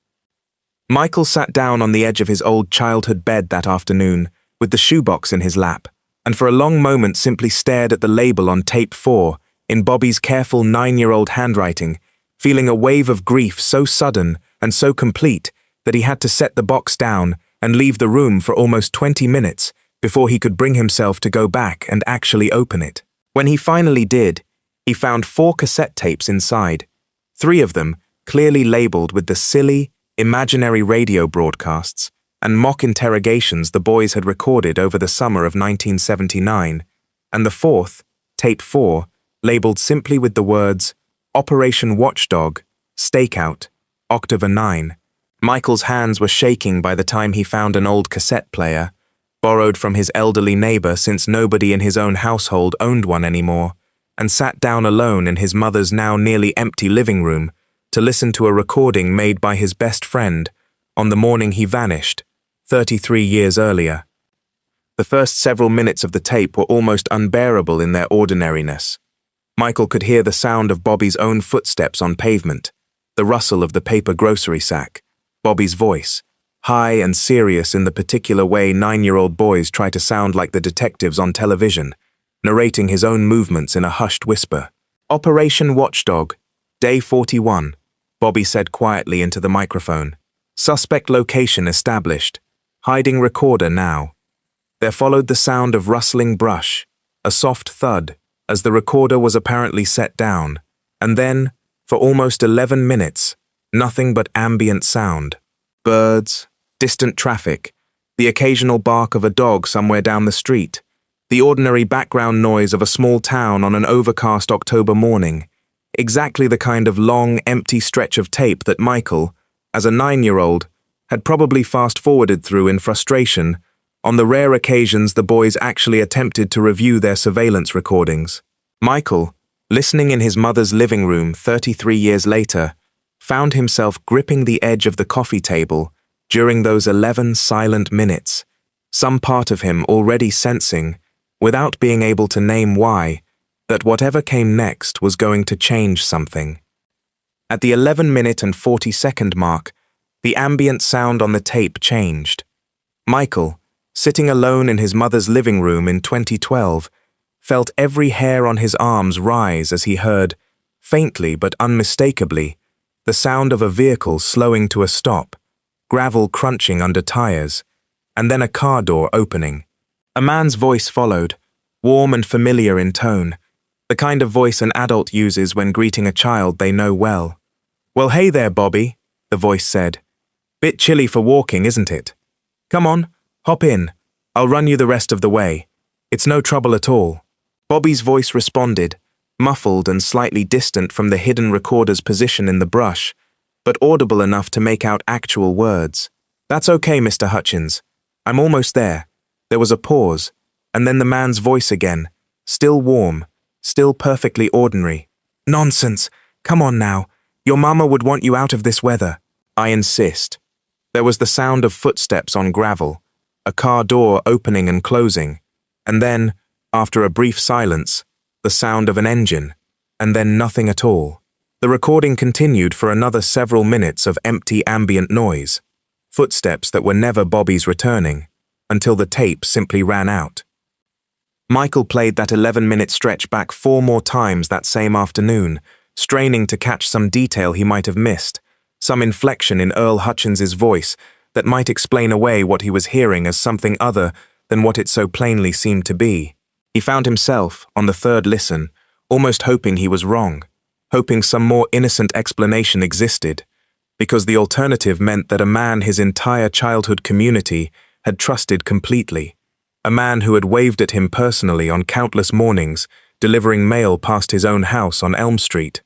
Michael sat down on the edge of his old childhood bed that afternoon, with the shoebox in his lap, and for a long moment simply stared at the label on tape 4, in Bobby's careful 9-year-old handwriting, feeling a wave of grief so sudden and so complete that he had to set the box down and leave the room for almost 20 minutes before he could bring himself to go back and actually open it. When he finally did, he found 4 cassette tapes inside, 3 of them clearly labeled with the silly, imaginary radio broadcasts and mock interrogations the boys had recorded over the summer of 1979, and the 4th, tape 4, labeled simply with the words, Operation Watchdog, Stakeout, October 9. Michael's hands were shaking by the time he found an old cassette player, borrowed from his elderly neighbor since nobody in his own household owned one anymore, and sat down alone in his mother's now nearly empty living room to listen to a recording made by his best friend on the morning he vanished, 33 years earlier. The first several minutes of the tape were almost unbearable in their ordinariness. Michael could hear the sound of Bobby's own footsteps on pavement, the rustle of the paper grocery sack, Bobby's voice, high and serious in the particular way 9-year-old boys try to sound like the detectives on television, narrating his own movements in a hushed whisper. Operation Watchdog, Day 41, Bobby said quietly into the microphone. Suspect location established. Hiding recorder now. There followed the sound of rustling brush, a soft thud, as the recorder was apparently set down, and then, for almost 11 minutes, nothing but ambient sound. Birds, distant traffic, the occasional bark of a dog somewhere down the street, the ordinary background noise of a small town on an overcast October morning, exactly the kind of long, empty stretch of tape that Michael, as a 9-year-old, had probably fast-forwarded through in frustration on the rare occasions the boys actually attempted to review their surveillance recordings. Michael, listening in his mother's living room 33 years later, found himself gripping the edge of the coffee table during those 11 silent minutes, some part of him already sensing, without being able to name why, that whatever came next was going to change something. At the 11-minute and 40-second mark, the ambient sound on the tape changed. Michael, sitting alone in his mother's living room in 2012, felt every hair on his arms rise as he heard faintly but unmistakably, the sound of a vehicle slowing to a stop, gravel crunching under tires, and then a car door opening. A man's voice followed, warm and familiar in tone, the kind of voice an adult uses when greeting a child they know well. "Well, hey there, Bobby," the voice said. "Bit chilly for walking, isn't it? Come on, hop in. I'll run you the rest of the way. It's no trouble at all." Bobby's voice responded, muffled and slightly distant from the hidden recorder's position in the brush, but audible enough to make out actual words. "That's okay, Mr. Hutchins. I'm almost there." There was a pause, and then the man's voice again, still warm, still perfectly ordinary. "Nonsense. Come on now. Your mama would want you out of this weather." "I insist." There was the sound of footsteps on gravel, a car door opening and closing, and then, after a brief silence, the sound of an engine, and then nothing at all. The recording continued for another several minutes of empty ambient noise, footsteps that were never Bobby's returning, until the tape simply ran out. Michael played that 11-minute stretch back 4 more times that same afternoon, straining to catch some detail he might have missed, some inflection in Earl Hutchins's voice that might explain away what he was hearing as something other than what it so plainly seemed to be. He found himself, on the third listen, almost hoping he was wrong, hoping some more innocent explanation existed, because the alternative meant that a man his entire childhood community had trusted completely, a man who had waved at him personally on countless mornings, delivering mail past his own house on Elm Street,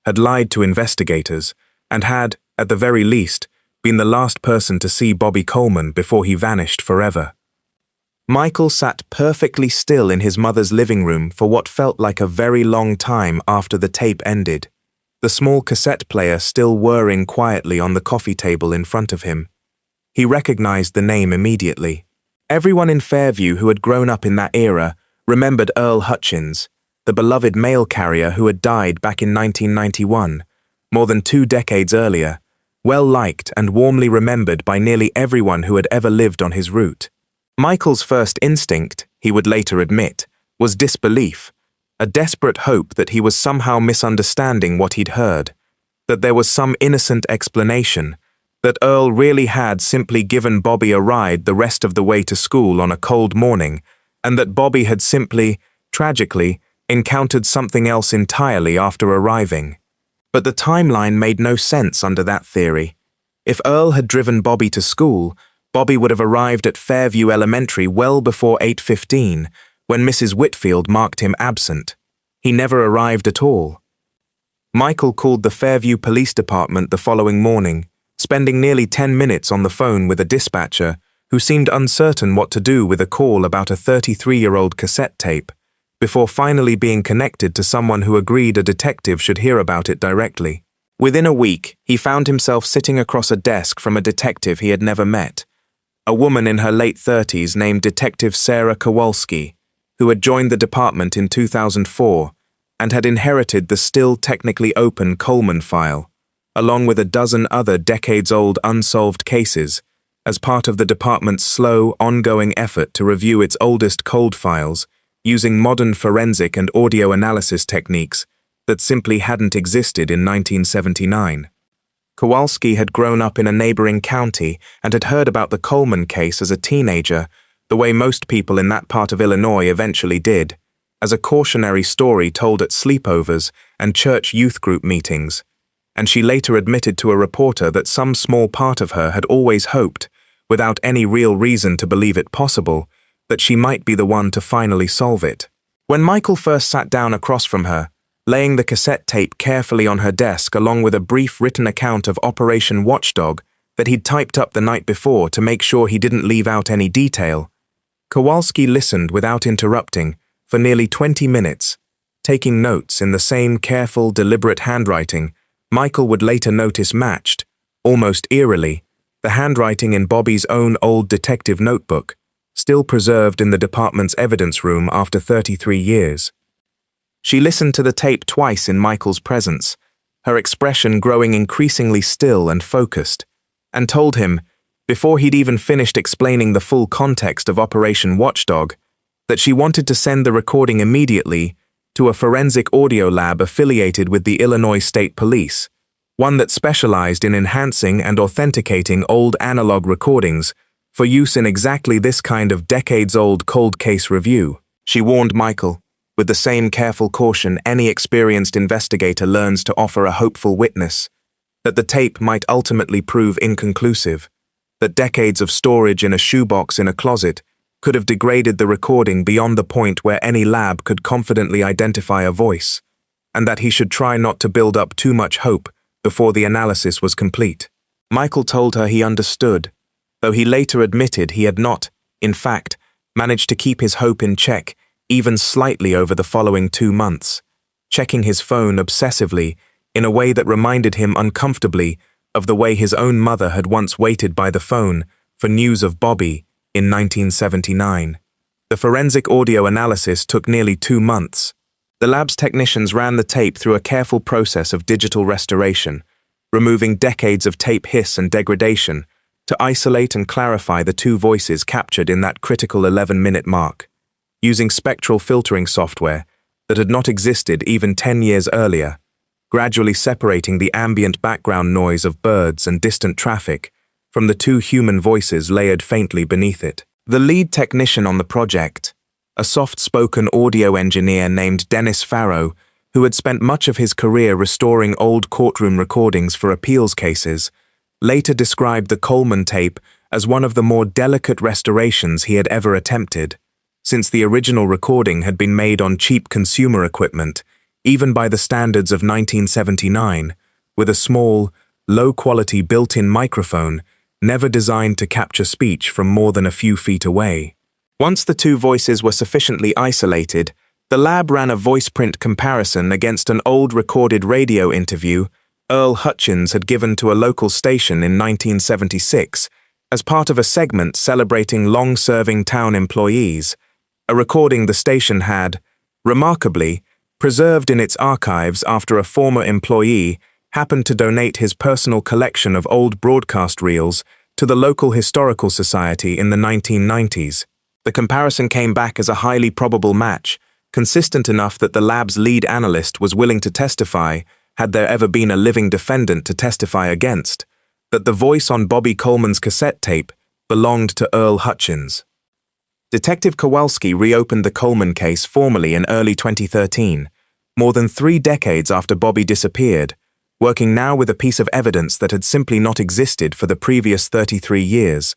had lied to investigators, and had, at the very least, been the last person to see Bobby Coleman before he vanished forever. Michael sat perfectly still in his mother's living room for what felt like a very long time after the tape ended, the small cassette player still whirring quietly on the coffee table in front of him. He recognized the name immediately. Everyone in Fairview who had grown up in that era remembered Earl Hutchins, the beloved mail carrier who had died back in 1991, more than 2 decades earlier, well-liked and warmly remembered by nearly everyone who had ever lived on his route. Michael's first instinct, he would later admit, was disbelief, a desperate hope that he was somehow misunderstanding what he'd heard, that there was some innocent explanation, that Earl really had simply given Bobby a ride the rest of the way to school on a cold morning, and that Bobby had simply, tragically, encountered something else entirely after arriving. But the timeline made no sense under that theory. If Earl had driven Bobby to school, Bobby would have arrived at Fairview Elementary well before 8:15, when Mrs. Whitfield marked him absent. He never arrived at all. Michael called the Fairview Police Department the following morning, spending nearly 10 minutes on the phone with a dispatcher who seemed uncertain what to do with a call about a 33-year-old cassette tape, before finally being connected to someone who agreed a detective should hear about it directly. Within a week, he found himself sitting across a desk from a detective he had never met, a woman in her late 30s named Detective Sarah Kowalski, who had joined the department in 2004 and had inherited the still technically open Coleman file, along with a dozen other decades-old unsolved cases, as part of the department's slow, ongoing effort to review its oldest cold files using modern forensic and audio analysis techniques that simply hadn't existed in 1979. Kowalski had grown up in a neighboring county and had heard about the Coleman case as a teenager, the way most people in that part of Illinois eventually did, as a cautionary story told at sleepovers and church youth group meetings, and she later admitted to a reporter that some small part of her had always hoped, without any real reason to believe it possible, that she might be the one to finally solve it. When Michael first sat down across from her, laying the cassette tape carefully on her desk along with a brief written account of Operation Watchdog that he'd typed up the night before to make sure he didn't leave out any detail, Kowalski listened without interrupting for nearly 20 minutes, taking notes in the same careful, deliberate handwriting Michael would later notice matched, almost eerily, the handwriting in Bobby's own old detective notebook, still preserved in the department's evidence room after 33 years. She listened to the tape twice in Michael's presence, her expression growing increasingly still and focused, and told him, before he'd even finished explaining the full context of Operation Watchdog, that she wanted to send the recording immediately to a forensic audio lab affiliated with the Illinois State Police, one that specialized in enhancing and authenticating old analog recordings for use in exactly this kind of decades-old cold case review. She warned Michael, with the same careful caution any experienced investigator learns to offer a hopeful witness, that the tape might ultimately prove inconclusive, that decades of storage in a shoebox in a closet could have degraded the recording beyond the point where any lab could confidently identify a voice, and that he should try not to build up too much hope before the analysis was complete. Michael told her he understood, though he later admitted he had not, in fact, managed to keep his hope in check even slightly over the following 2 months, checking his phone obsessively in a way that reminded him uncomfortably of the way his own mother had once waited by the phone for news of Bobby in 1979. The forensic audio analysis took nearly 2 months. The lab's technicians ran the tape through a careful process of digital restoration, removing decades of tape hiss and degradation to isolate and clarify the 2 voices captured in that critical 11-minute mark, using spectral filtering software that had not existed even 10 years earlier, gradually separating the ambient background noise of birds and distant traffic from the 2 human voices layered faintly beneath it. The lead technician on the project, a soft-spoken audio engineer named Dennis Farrow, who had spent much of his career restoring old courtroom recordings for appeals cases, later described the Coleman tape as one of the more delicate restorations he had ever attempted, since the original recording had been made on cheap consumer equipment, even by the standards of 1979, with a small, low-quality built-in microphone never designed to capture speech from more than a few feet away. Once the 2 voices were sufficiently isolated, the lab ran a voice print comparison against an old recorded radio interview Earl Hutchins had given to a local station in 1976 as part of a segment celebrating long-serving town employees, a recording the station had, remarkably, preserved in its archives after a former employee happened to donate his personal collection of old broadcast reels to the local historical society in the 1990s. The comparison came back as a highly probable match, consistent enough that the lab's lead analyst was willing to testify, had there ever been a living defendant to testify against, that the voice on Bobby Coleman's cassette tape belonged to Earl Hutchins. Detective Kowalski reopened the Coleman case formally in early 2013, more than 3 decades after Bobby disappeared, working now with a piece of evidence that had simply not existed for the previous 33 years,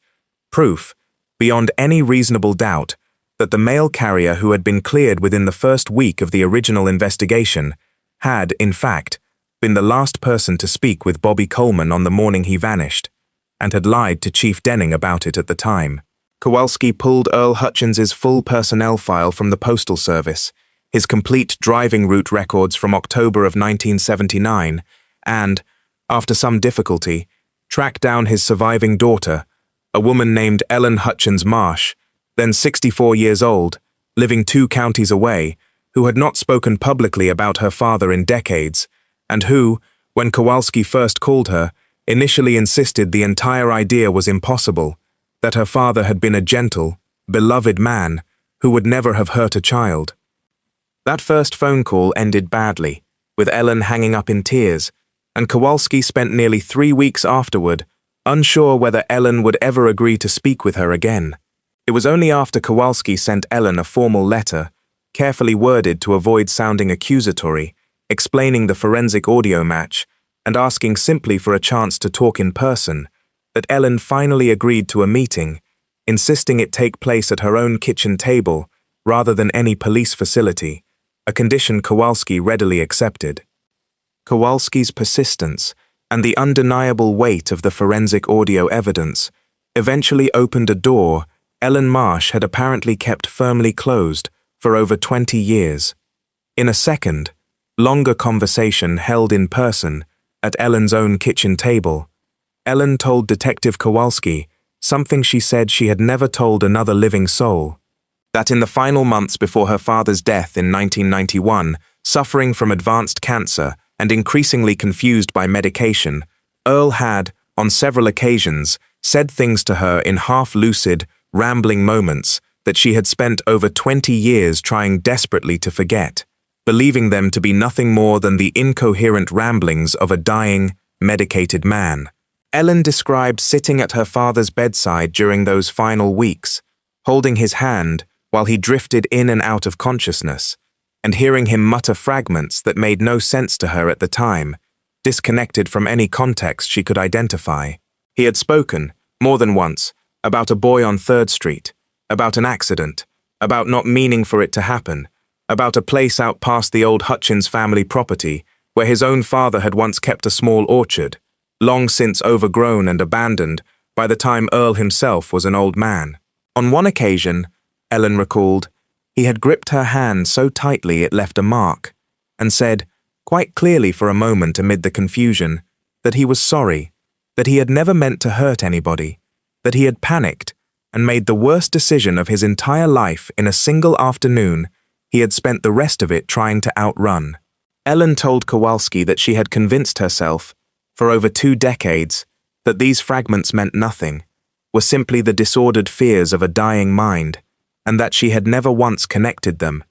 proof, beyond any reasonable doubt, that the mail carrier who had been cleared within the first week of the original investigation had, in fact, been the last person to speak with Bobby Coleman on the morning he vanished, and had lied to Chief Denning about it at the time. Kowalski pulled Earl Hutchins's full personnel file from the Postal Service, his complete driving route records from October of 1979, and, after some difficulty, tracked down his surviving daughter, a woman named Ellen Hutchins Marsh, then 64 years old, living 2 counties away, who had not spoken publicly about her father in decades, and who, when Kowalski first called her, initially insisted the entire idea was impossible, that her father had been a gentle, beloved man who would never have hurt a child. That first phone call ended badly, with Ellen hanging up in tears, and Kowalski spent nearly 3 weeks afterward, unsure whether Ellen would ever agree to speak with her again. It was only after Kowalski sent Ellen a formal letter, carefully worded to avoid sounding accusatory, explaining the forensic audio match, and asking simply for a chance to talk in person, that Ellen finally agreed to a meeting, insisting it take place at her own kitchen table rather than any police facility, a condition Kowalski readily accepted. Kowalski's persistence and the undeniable weight of the forensic audio evidence eventually opened a door Ellen Marsh had apparently kept firmly closed for over 20 years. In a second, longer conversation held in person at Ellen's own kitchen table, Ellen told Detective Kowalski something she said she had never told another living soul, that in the final months before her father's death in 1991, suffering from advanced cancer and increasingly confused by medication, Earl had, on several occasions, said things to her in half-lucid, rambling moments that she had spent over 20 years trying desperately to forget. believing them to be nothing more than the incoherent ramblings of a dying, medicated man. Ellen described sitting at her father's bedside during those final weeks, holding his hand while he drifted in and out of consciousness, and hearing him mutter fragments that made no sense to her at the time, disconnected from any context she could identify. He had spoken, more than once, about a boy on 3rd Street, about an accident, about not meaning for it to happen, about a place out past the old Hutchins family property where his own father had once kept a small orchard, long since overgrown and abandoned by the time Earl himself was an old man. On one occasion, Ellen recalled, he had gripped her hand so tightly it left a mark, and said, quite clearly for a moment amid the confusion, that he was sorry, that he had never meant to hurt anybody, that he had panicked and made the worst decision of his entire life in a single afternoon he had spent the rest of it trying to outrun. Ellen told Kowalski that she had convinced herself, for over 2 decades, that these fragments meant nothing, were simply the disordered fears of a dying mind, and that she had never once connected them,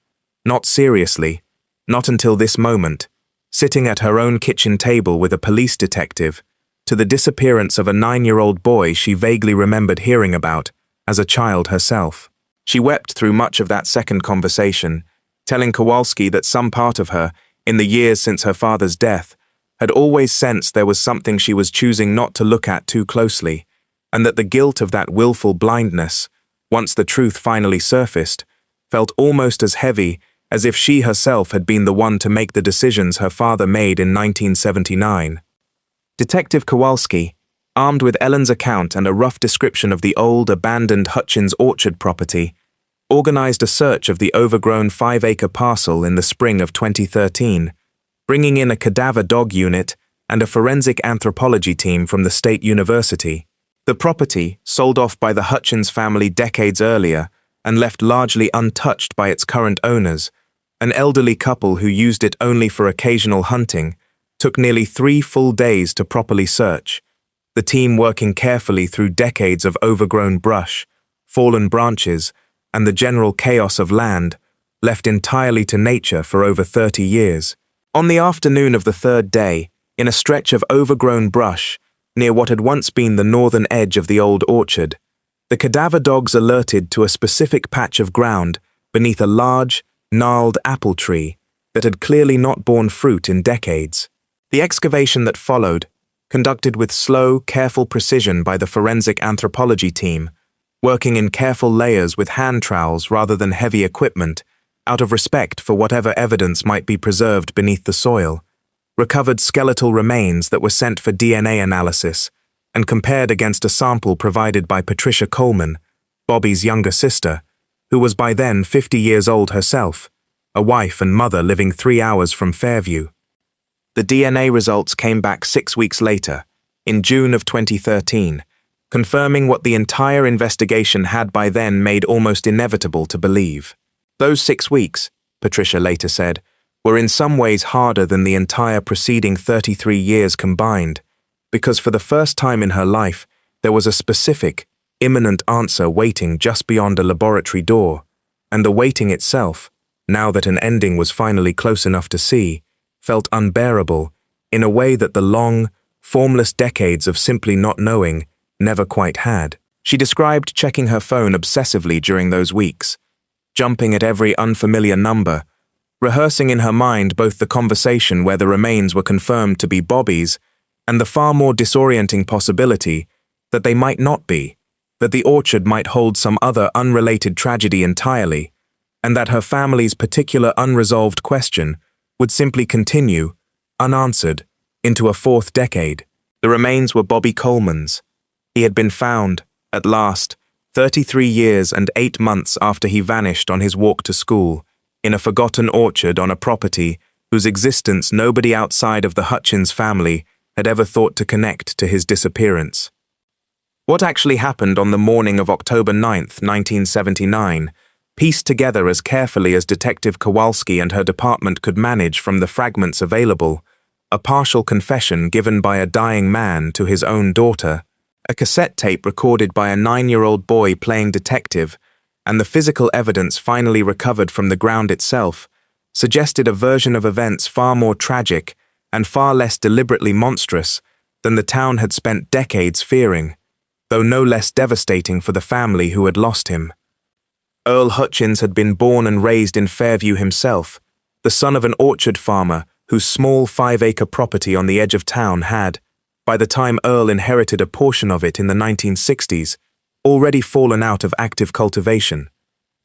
not seriously, not until this moment, sitting at her own kitchen table with a police detective, to the disappearance of a 9-year-old boy she vaguely remembered hearing about as a child herself. She wept through much of that second conversation, telling Kowalski that some part of her, in the years since her father's death, had always sensed there was something she was choosing not to look at too closely, and that the guilt of that willful blindness, once the truth finally surfaced, felt almost as heavy as if she herself had been the one to make the decisions her father made in 1979. Detective Kowalski, armed with Ellen's account and a rough description of the old, abandoned Hutchins orchard property, organized a search of the overgrown 5-acre parcel in the spring of 2013, bringing in a cadaver dog unit and a forensic anthropology team from the State University. The property, sold off by the Hutchins family decades earlier and left largely untouched by its current owners, an elderly couple who used it only for occasional hunting, took nearly 3 full days to properly search, the team working carefully through decades of overgrown brush, fallen branches, and the general chaos of land, left entirely to nature for over 30 years. On the afternoon of the 3rd day, in a stretch of overgrown brush, near what had once been the northern edge of the old orchard, the cadaver dogs alerted to a specific patch of ground beneath a large, gnarled apple tree that had clearly not borne fruit in decades. The excavation that followed, conducted with slow, careful precision by the forensic anthropology team, working in careful layers with hand trowels rather than heavy equipment, out of respect for whatever evidence might be preserved beneath the soil, recovered skeletal remains that were sent for DNA analysis and compared against a sample provided by Patricia Coleman, Bobby's younger sister, who was by then 50 years old herself, a wife and mother living 3 hours from Fairview. The DNA results came back 6 weeks later, in June of 2013, confirming what the entire investigation had by then made almost inevitable to believe. Those 6 weeks, Patricia later said, were in some ways harder than the entire preceding 33 years combined, because for the first time in her life, there was a specific, imminent answer waiting just beyond a laboratory door, and the waiting itself, now that an ending was finally close enough to see, felt unbearable in a way that the long, formless decades of simply not knowing never quite had. She described checking her phone obsessively during those weeks, jumping at every unfamiliar number, rehearsing in her mind both the conversation where the remains were confirmed to be Bobby's and the far more disorienting possibility that they might not be, that the orchard might hold some other unrelated tragedy entirely, and that her family's particular unresolved question would simply continue, unanswered, into a 4th decade. The remains were Bobby Coleman's. He had been found, at last, 33 years and 8 months after he vanished on his walk to school, in a forgotten orchard on a property whose existence nobody outside of the Hutchins family had ever thought to connect to his disappearance. What actually happened on the morning of October 9th, 1979, pieced together as carefully as Detective Kowalski and her department could manage from the fragments available, a partial confession given by a dying man to his own daughter, a cassette tape recorded by a 9-year-old boy playing detective, and the physical evidence finally recovered from the ground itself, suggested a version of events far more tragic and far less deliberately monstrous than the town had spent decades fearing, though no less devastating for the family who had lost him. Earl Hutchins had been born and raised in Fairview himself, the son of an orchard farmer whose small 5-acre property on the edge of town had, by the time Earl inherited a portion of it in the 1960s, already fallen out of active cultivation,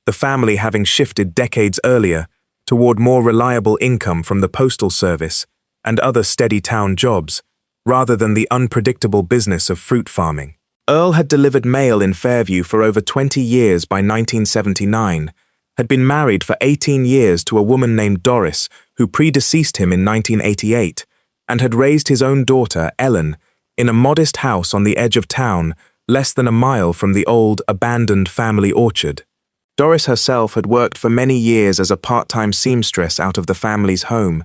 the family having shifted decades earlier toward more reliable income from the postal service and other steady town jobs, rather than the unpredictable business of fruit farming. Earl had delivered mail in Fairview for over 20 years by 1979, had been married for 18 years to a woman named Doris who predeceased him in 1988, and had raised his own daughter, Ellen, in a modest house on the edge of town, less than a mile from the old, abandoned family orchard. Doris herself had worked for many years as a part-time seamstress out of the family's home,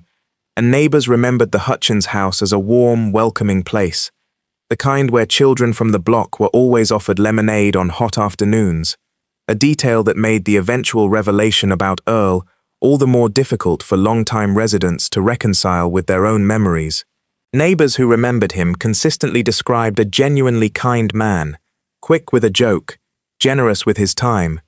and neighbors remembered the Hutchins house as a warm, welcoming place, the kind where children from the block were always offered lemonade on hot afternoons, a detail that made the eventual revelation about Earl all the more difficult for longtime residents to reconcile with their own memories. Neighbors who remembered him consistently described a genuinely kind man, quick with a joke, generous with his time,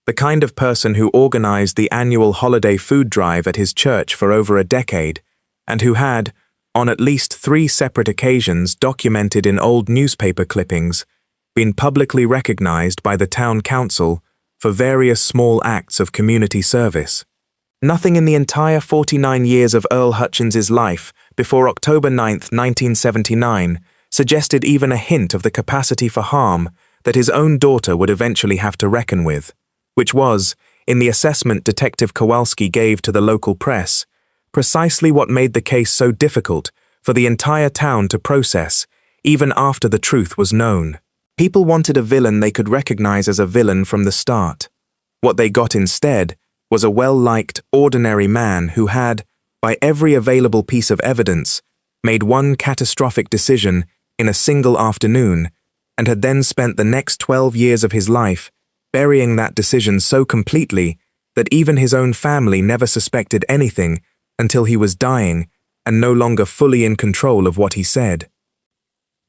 the kind of person who organized the annual holiday food drive at his church for over a decade, and who had, on at least 3 separate occasions documented in old newspaper clippings, been publicly recognized by the town council for various small acts of community service. Nothing in the entire 49 years of Earl Hutchins's life before October 9, 1979, suggested even a hint of the capacity for harm that his own daughter would eventually have to reckon with, which was, in the assessment Detective Kowalski gave to the local press, precisely what made the case so difficult for the entire town to process, even after the truth was known. People wanted a villain they could recognize as a villain from the start. What they got instead was a well-liked, ordinary man who had, by every available piece of evidence, made one catastrophic decision in a single afternoon, and had then spent the next 12 years of his life burying that decision so completely that even his own family never suspected anything until he was dying and no longer fully in control of what he said.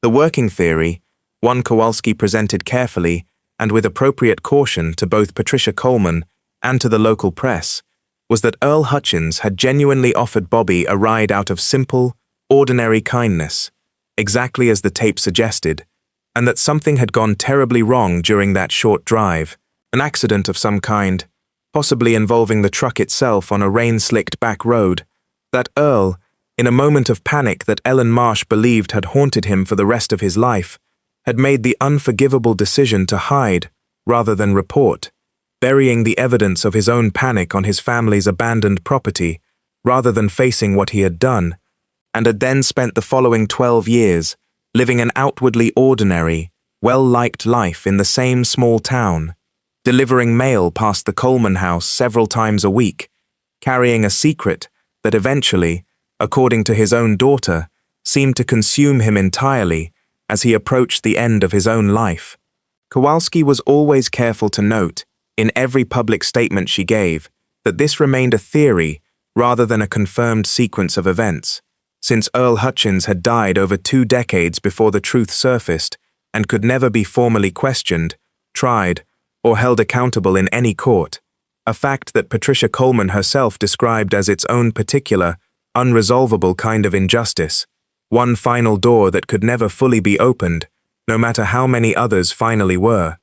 The working theory, one Kowalski presented carefully and with appropriate caution to both Patricia Coleman and to the local press, was that Earl Hutchins had genuinely offered Bobby a ride out of simple, ordinary kindness, exactly as the tape suggested, and that something had gone terribly wrong during that short drive, an accident of some kind, possibly involving the truck itself on a rain-slicked back road, that Earl, in a moment of panic that Ellen Marsh believed had haunted him for the rest of his life, had made the unforgivable decision to hide rather than report, burying the evidence of his own panic on his family's abandoned property rather than facing what he had done, and had then spent the following 12 years living an outwardly ordinary, well-liked life in the same small town, delivering mail past the Coleman house several times a week, carrying a secret that eventually, according to his own daughter, seemed to consume him entirely as he approached the end of his own life. Kowalski was always careful to note, in every public statement she gave, that this remained a theory rather than a confirmed sequence of events, since Earl Hutchins had died over 2 decades before the truth surfaced and could never be formally questioned, tried, or held accountable in any court, a fact that Patricia Coleman herself described as its own particular, unresolvable kind of injustice, one final door that could never fully be opened, no matter how many others finally were.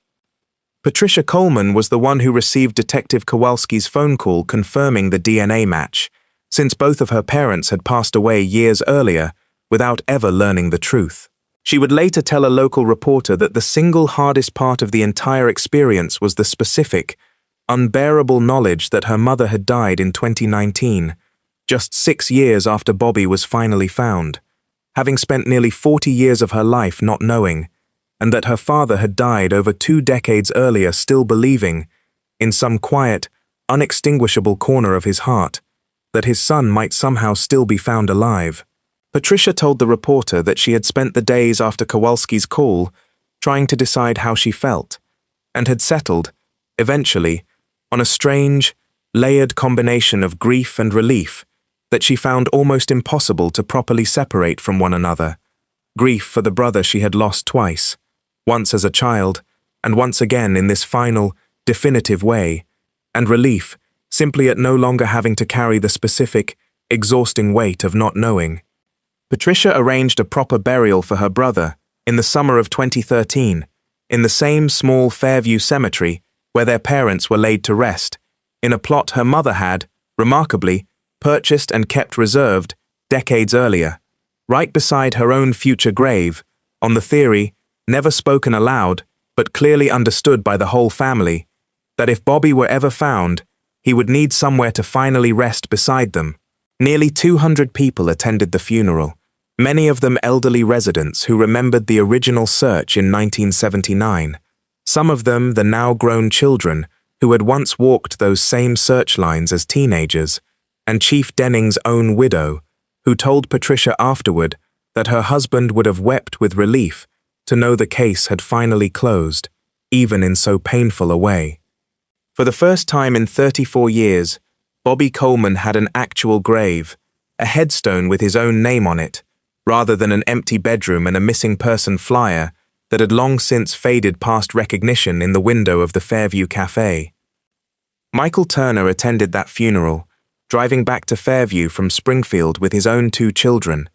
Patricia Coleman was the one who received Detective Kowalski's phone call confirming the DNA match, since both of her parents had passed away years earlier without ever learning the truth. She would later tell a local reporter that the single hardest part of the entire experience was the specific, unbearable knowledge that her mother had died in 2019, just 6 years after Bobby was finally found, having spent nearly 40 years of her life not knowing, and that her father had died over 2 decades earlier still believing, in some quiet, unextinguishable corner of his heart, that his son might somehow still be found alive. Patricia told the reporter that she had spent the days after Kowalski's call trying to decide how she felt, and had settled, eventually, on a strange, layered combination of grief and relief that she found almost impossible to properly separate from one another. Grief for the brother she had lost twice, once as a child, and once again in this final, definitive way, and relief simply at no longer having to carry the specific, exhausting weight of not knowing. Patricia arranged a proper burial for her brother in the summer of 2013, in the same small Fairview cemetery where their parents were laid to rest, in a plot her mother had, remarkably, purchased and kept reserved decades earlier, right beside her own future grave, on the theory, never spoken aloud, but clearly understood by the whole family, that if Bobby were ever found, he would need somewhere to finally rest beside them. Nearly 200 people attended the funeral, many of them elderly residents who remembered the original search in 1979, some of them the now-grown children who had once walked those same search lines as teenagers, and Chief Denning's own widow, who told Patricia afterward that her husband would have wept with relief to know the case had finally closed, even in so painful a way. For the first time in 34 years, Bobby Coleman had an actual grave, a headstone with his own name on it, rather than an empty bedroom and a missing person flyer that had long since faded past recognition in the window of the Fairview Cafe. Michael Turner attended that funeral, driving back to Fairview from Springfield with his own 2 children,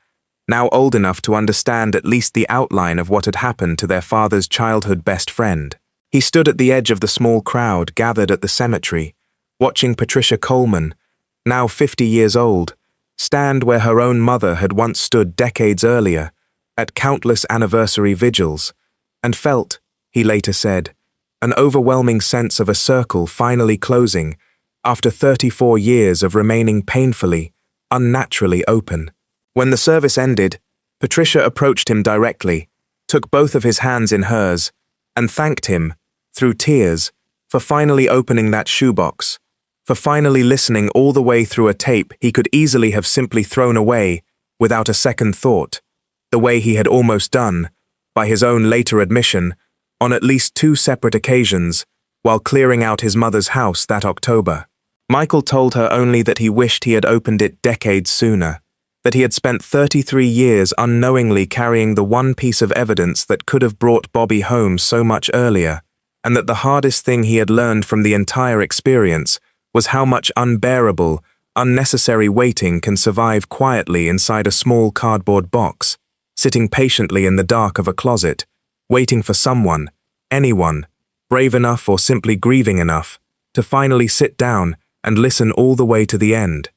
now old enough to understand at least the outline of what had happened to their father's childhood best friend. He stood at the edge of the small crowd gathered at the cemetery, watching Patricia Coleman, now 50 years old, stand where her own mother had once stood decades earlier, at countless anniversary vigils, and felt, he later said, an overwhelming sense of a circle finally closing after 34 years of remaining painfully, unnaturally open. When the service ended, Patricia approached him directly, took both of his hands in hers, and thanked him, through tears, for finally opening that shoebox, for finally listening all the way through a tape he could easily have simply thrown away without a second thought, the way he had almost done, by his own later admission, on at least 2 separate occasions, while clearing out his mother's house that October. Michael told her only that he wished he had opened it decades sooner, that he had spent 33 years unknowingly carrying the one piece of evidence that could have brought Bobby home so much earlier, and that the hardest thing he had learned from the entire experience was how much unbearable, unnecessary waiting can survive quietly inside a small cardboard box, sitting patiently in the dark of a closet, waiting for someone, anyone, brave enough or simply grieving enough, to finally sit down and listen all the way to the end.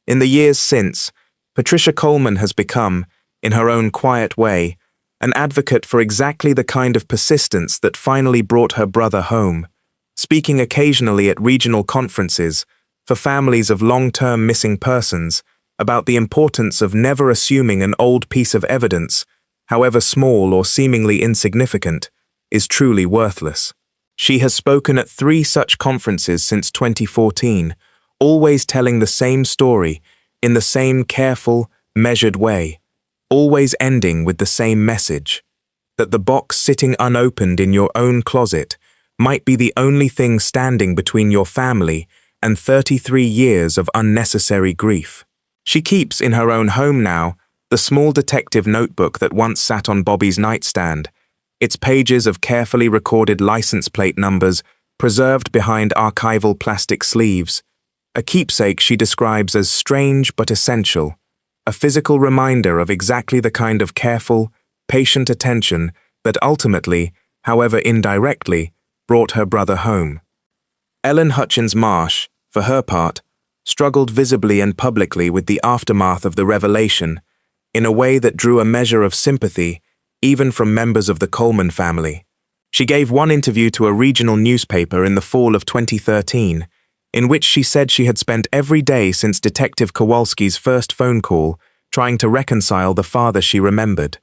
In the years since, Patricia Coleman has become, in her own quiet way, an advocate for exactly the kind of persistence that finally brought her brother home, speaking occasionally at regional conferences for families of long-term missing persons about the importance of never assuming an old piece of evidence, however small or seemingly insignificant, is truly worthless. She has spoken at 3 such conferences since 2014, always telling the same story in the same careful, measured way, always ending with the same message, that the box sitting unopened in your own closet might be the only thing standing between your family and 33 years of unnecessary grief. She keeps in her own home now the small detective notebook that once sat on Bobby's nightstand, its pages of carefully recorded license plate numbers preserved behind archival plastic sleeves, a keepsake she describes as strange but essential, a physical reminder of exactly the kind of careful, patient attention that ultimately, however indirectly, brought her brother home. Ellen Hutchins Marsh, for her part, struggled visibly and publicly with the aftermath of the revelation, in a way that drew a measure of sympathy even from members of the Coleman family. She gave one interview to a regional newspaper in the fall of 2013, in which she said she had spent every day since Detective Kowalski's first phone call trying to reconcile the father she remembered,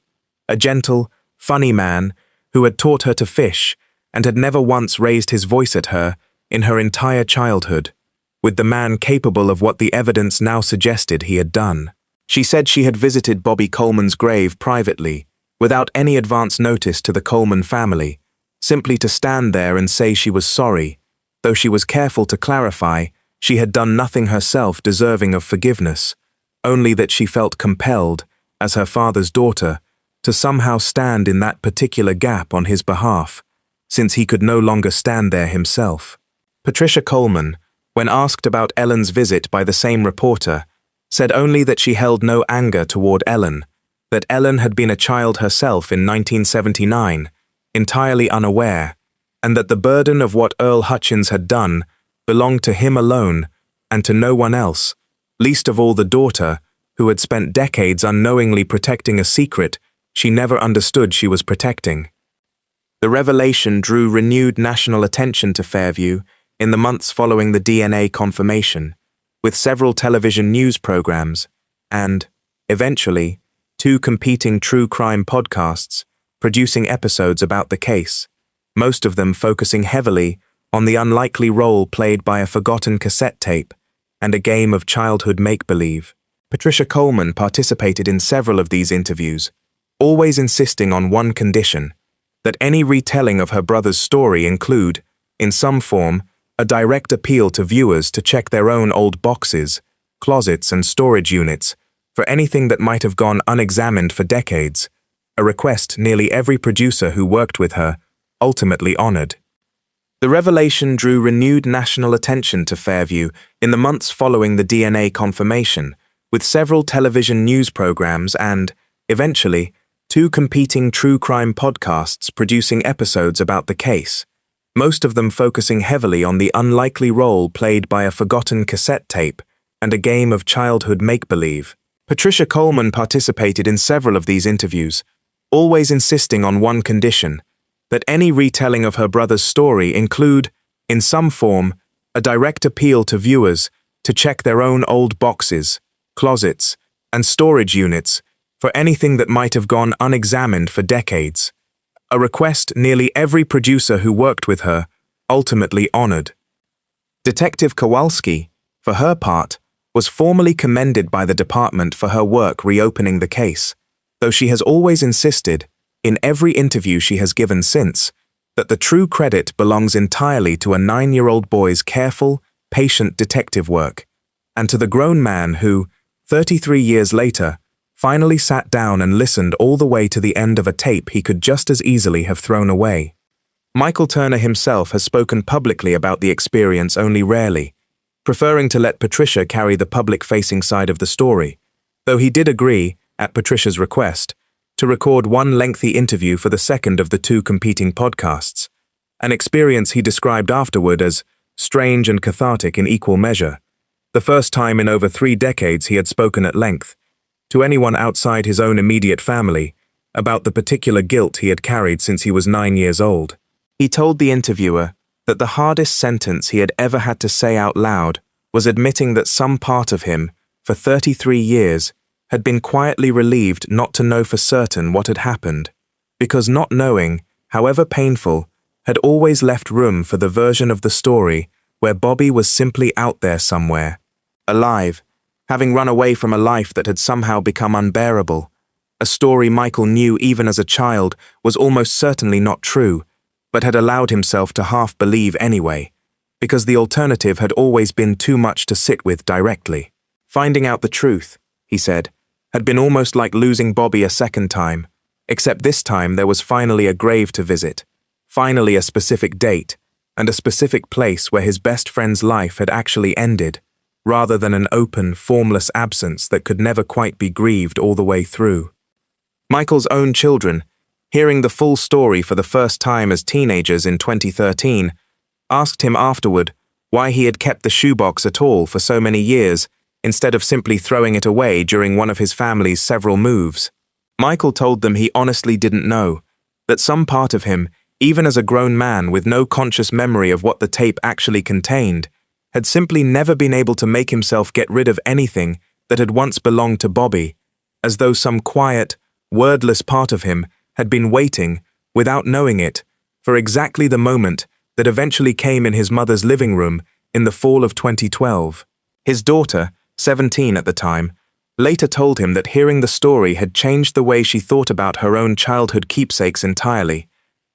a gentle, funny man who had taught her to fish and had never once raised his voice at her in her entire childhood, with the man capable of what the evidence now suggested he had done. She said she had visited Bobby Coleman's grave privately, without any advance notice to the Coleman family, simply to stand there and say she was sorry, though she was careful to clarify She had done nothing herself deserving of forgiveness, only that she felt compelled, as her father's daughter, to somehow stand in that particular gap on his behalf, since he could no longer stand there himself. Patricia Coleman, when asked about Ellen's visit by the same reporter, said only that she held no anger toward Ellen, that Ellen had been a child herself in 1979, entirely unaware, and that the burden of what Earl Hutchins had done belonged to him alone and to no one else, least of all the daughter, who had spent decades unknowingly protecting a secret she never understood she was protecting. The revelation drew renewed national attention to Fairview in the months following the DNA confirmation, with several television news programs and, eventually, 2 competing true crime podcasts producing episodes about the case, most of them focusing heavily on the unlikely role played by a forgotten cassette tape and a game of childhood make-believe. Patricia Coleman participated in several of these interviews, always insisting on one condition, that any retelling of her brother's story include, in some form, a direct appeal to viewers to check their own old boxes, closets and storage units for anything that might have gone unexamined for decades, a request nearly every producer who worked with her ultimately honored. The revelation drew renewed national attention to Fairview in the months following the DNA confirmation, with several television news programs and, eventually, 2 competing true crime podcasts producing episodes about the case, most of them focusing heavily on the unlikely role played by a forgotten cassette tape and a game of childhood make-believe. Patricia Coleman participated in several of these interviews, always insisting on one condition, that any retelling of her brother's story include, in some form, a direct appeal to viewers to check their own old boxes, closets, and storage units for anything that might have gone unexamined for decades, a request nearly every producer who worked with her ultimately honored. Detective Kowalski, for her part, was formally commended by the department for her work reopening the case, though she has always insisted, in every interview she has given since, that the true credit belongs entirely to a 9-year-old boy's careful, patient detective work, and to the grown man who, 33 years later, finally sat down and listened all the way to the end of a tape he could just as easily have thrown away. Michael Turner himself has spoken publicly about the experience only rarely, preferring to let Patricia carry the public-facing side of the story, though he did agree, at Patricia's request, to record one lengthy interview for the second of the 2 competing podcasts, an experience he described afterward as strange and cathartic in equal measure, the first time in over 3 decades he had spoken at length, to anyone outside his own immediate family, about the particular guilt he had carried since he was 9 years old. He told the interviewer that the hardest sentence he had ever had to say out loud was admitting that some part of him, for 33 years, had been quietly relieved not to know for certain what had happened, because not knowing, however painful, had always left room for the version of the story where Bobby was simply out there somewhere, alive, having run away from a life that had somehow become unbearable, a story Michael knew even as a child was almost certainly not true, but had allowed himself to half believe anyway, because the alternative had always been too much to sit with directly. Finding out the truth, he said, had been almost like losing Bobby a second time, except this time there was finally a grave to visit, finally a specific date, and a specific place where his best friend's life had actually ended, rather than an open, formless absence that could never quite be grieved all the way through. Michael's own children, hearing the full story for the first time as teenagers in 2013, asked him afterward why he had kept the shoebox at all for so many years instead of simply throwing it away during one of his family's several moves. Michael told them he honestly didn't know, that some part of him, even as a grown man with no conscious memory of what the tape actually contained, had simply never been able to make himself get rid of anything that had once belonged to Bobby, as though some quiet, wordless part of him had been waiting, without knowing it, for exactly the moment that eventually came in his mother's living room in the fall of 2012. His daughter, 17 at the time, later told him that hearing the story had changed the way she thought about her own childhood keepsakes entirely,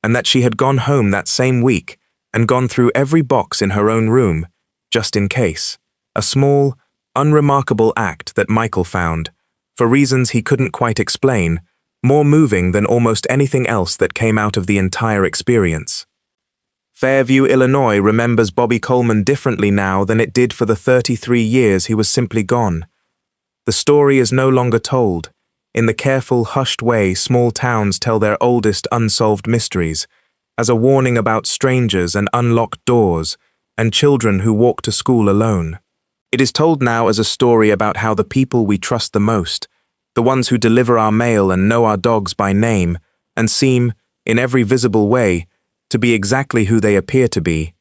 and that she had gone home that same week and gone through every box in her own room, just in case. A small, unremarkable act that Michael found, for reasons he couldn't quite explain, more moving than almost anything else that came out of the entire experience. Fairview, Illinois remembers Bobby Coleman differently now than it did for the 33 years he was simply gone. The story is no longer told. In the careful, hushed way small towns tell their oldest unsolved mysteries, as a warning about strangers and unlocked doors, and children who walk to school alone. It is told now as a story about how the people we trust the most, the ones who deliver our mail and know our dogs by name, and seem, in every visible way, to be exactly who they appear to be,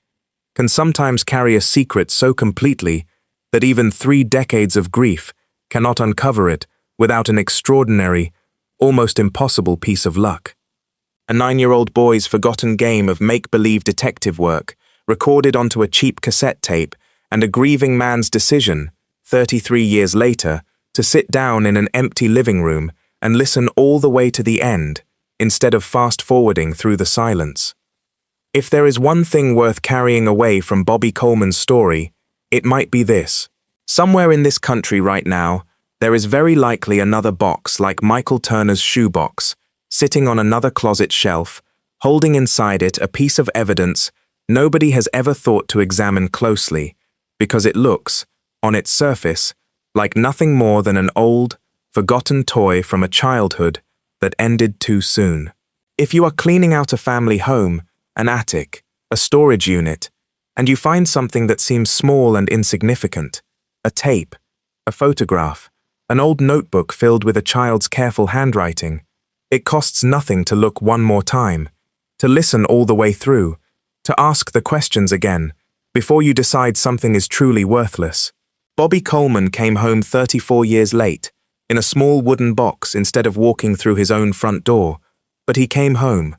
can sometimes carry a secret so completely that even 3 decades of grief cannot uncover it without an extraordinary, almost impossible piece of luck. A 9-year-old boy's forgotten game of make-believe detective work, recorded onto a cheap cassette tape, and a grieving man's decision, 33 years later, to sit down in an empty living room and listen all the way to the end, instead of fast-forwarding through the silence. If there is one thing worth carrying away from Bobby Coleman's story, it might be this. Somewhere in this country right now, there is very likely another box like Michael Turner's shoebox, sitting on another closet shelf, holding inside it a piece of evidence nobody has ever thought to examine closely, because it looks, on its surface, like nothing more than an old, forgotten toy from a childhood that ended too soon. If you are cleaning out a family home, an attic, a storage unit, and you find something that seems small and insignificant, a tape, a photograph, an old notebook filled with a child's careful handwriting, it costs nothing to look one more time, to listen all the way through, to ask the questions again, before you decide something is truly worthless. Bobby Coleman came home 34 years late, in a small wooden box instead of walking through his own front door, but he came home.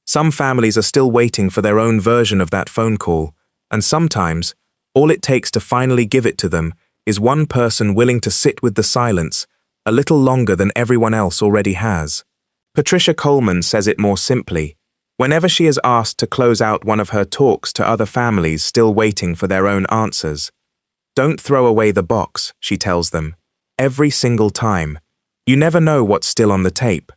Some families are still waiting for their own version of that phone call, and sometimes, all it takes to finally give it to them is one person willing to sit with the silence a little longer than everyone else already has. Patricia Coleman says it more simply. Whenever she is asked to close out one of her talks to other families still waiting for their own answers, "Don't throw away the box," she tells them. Every single time. You never know what's still on the tape.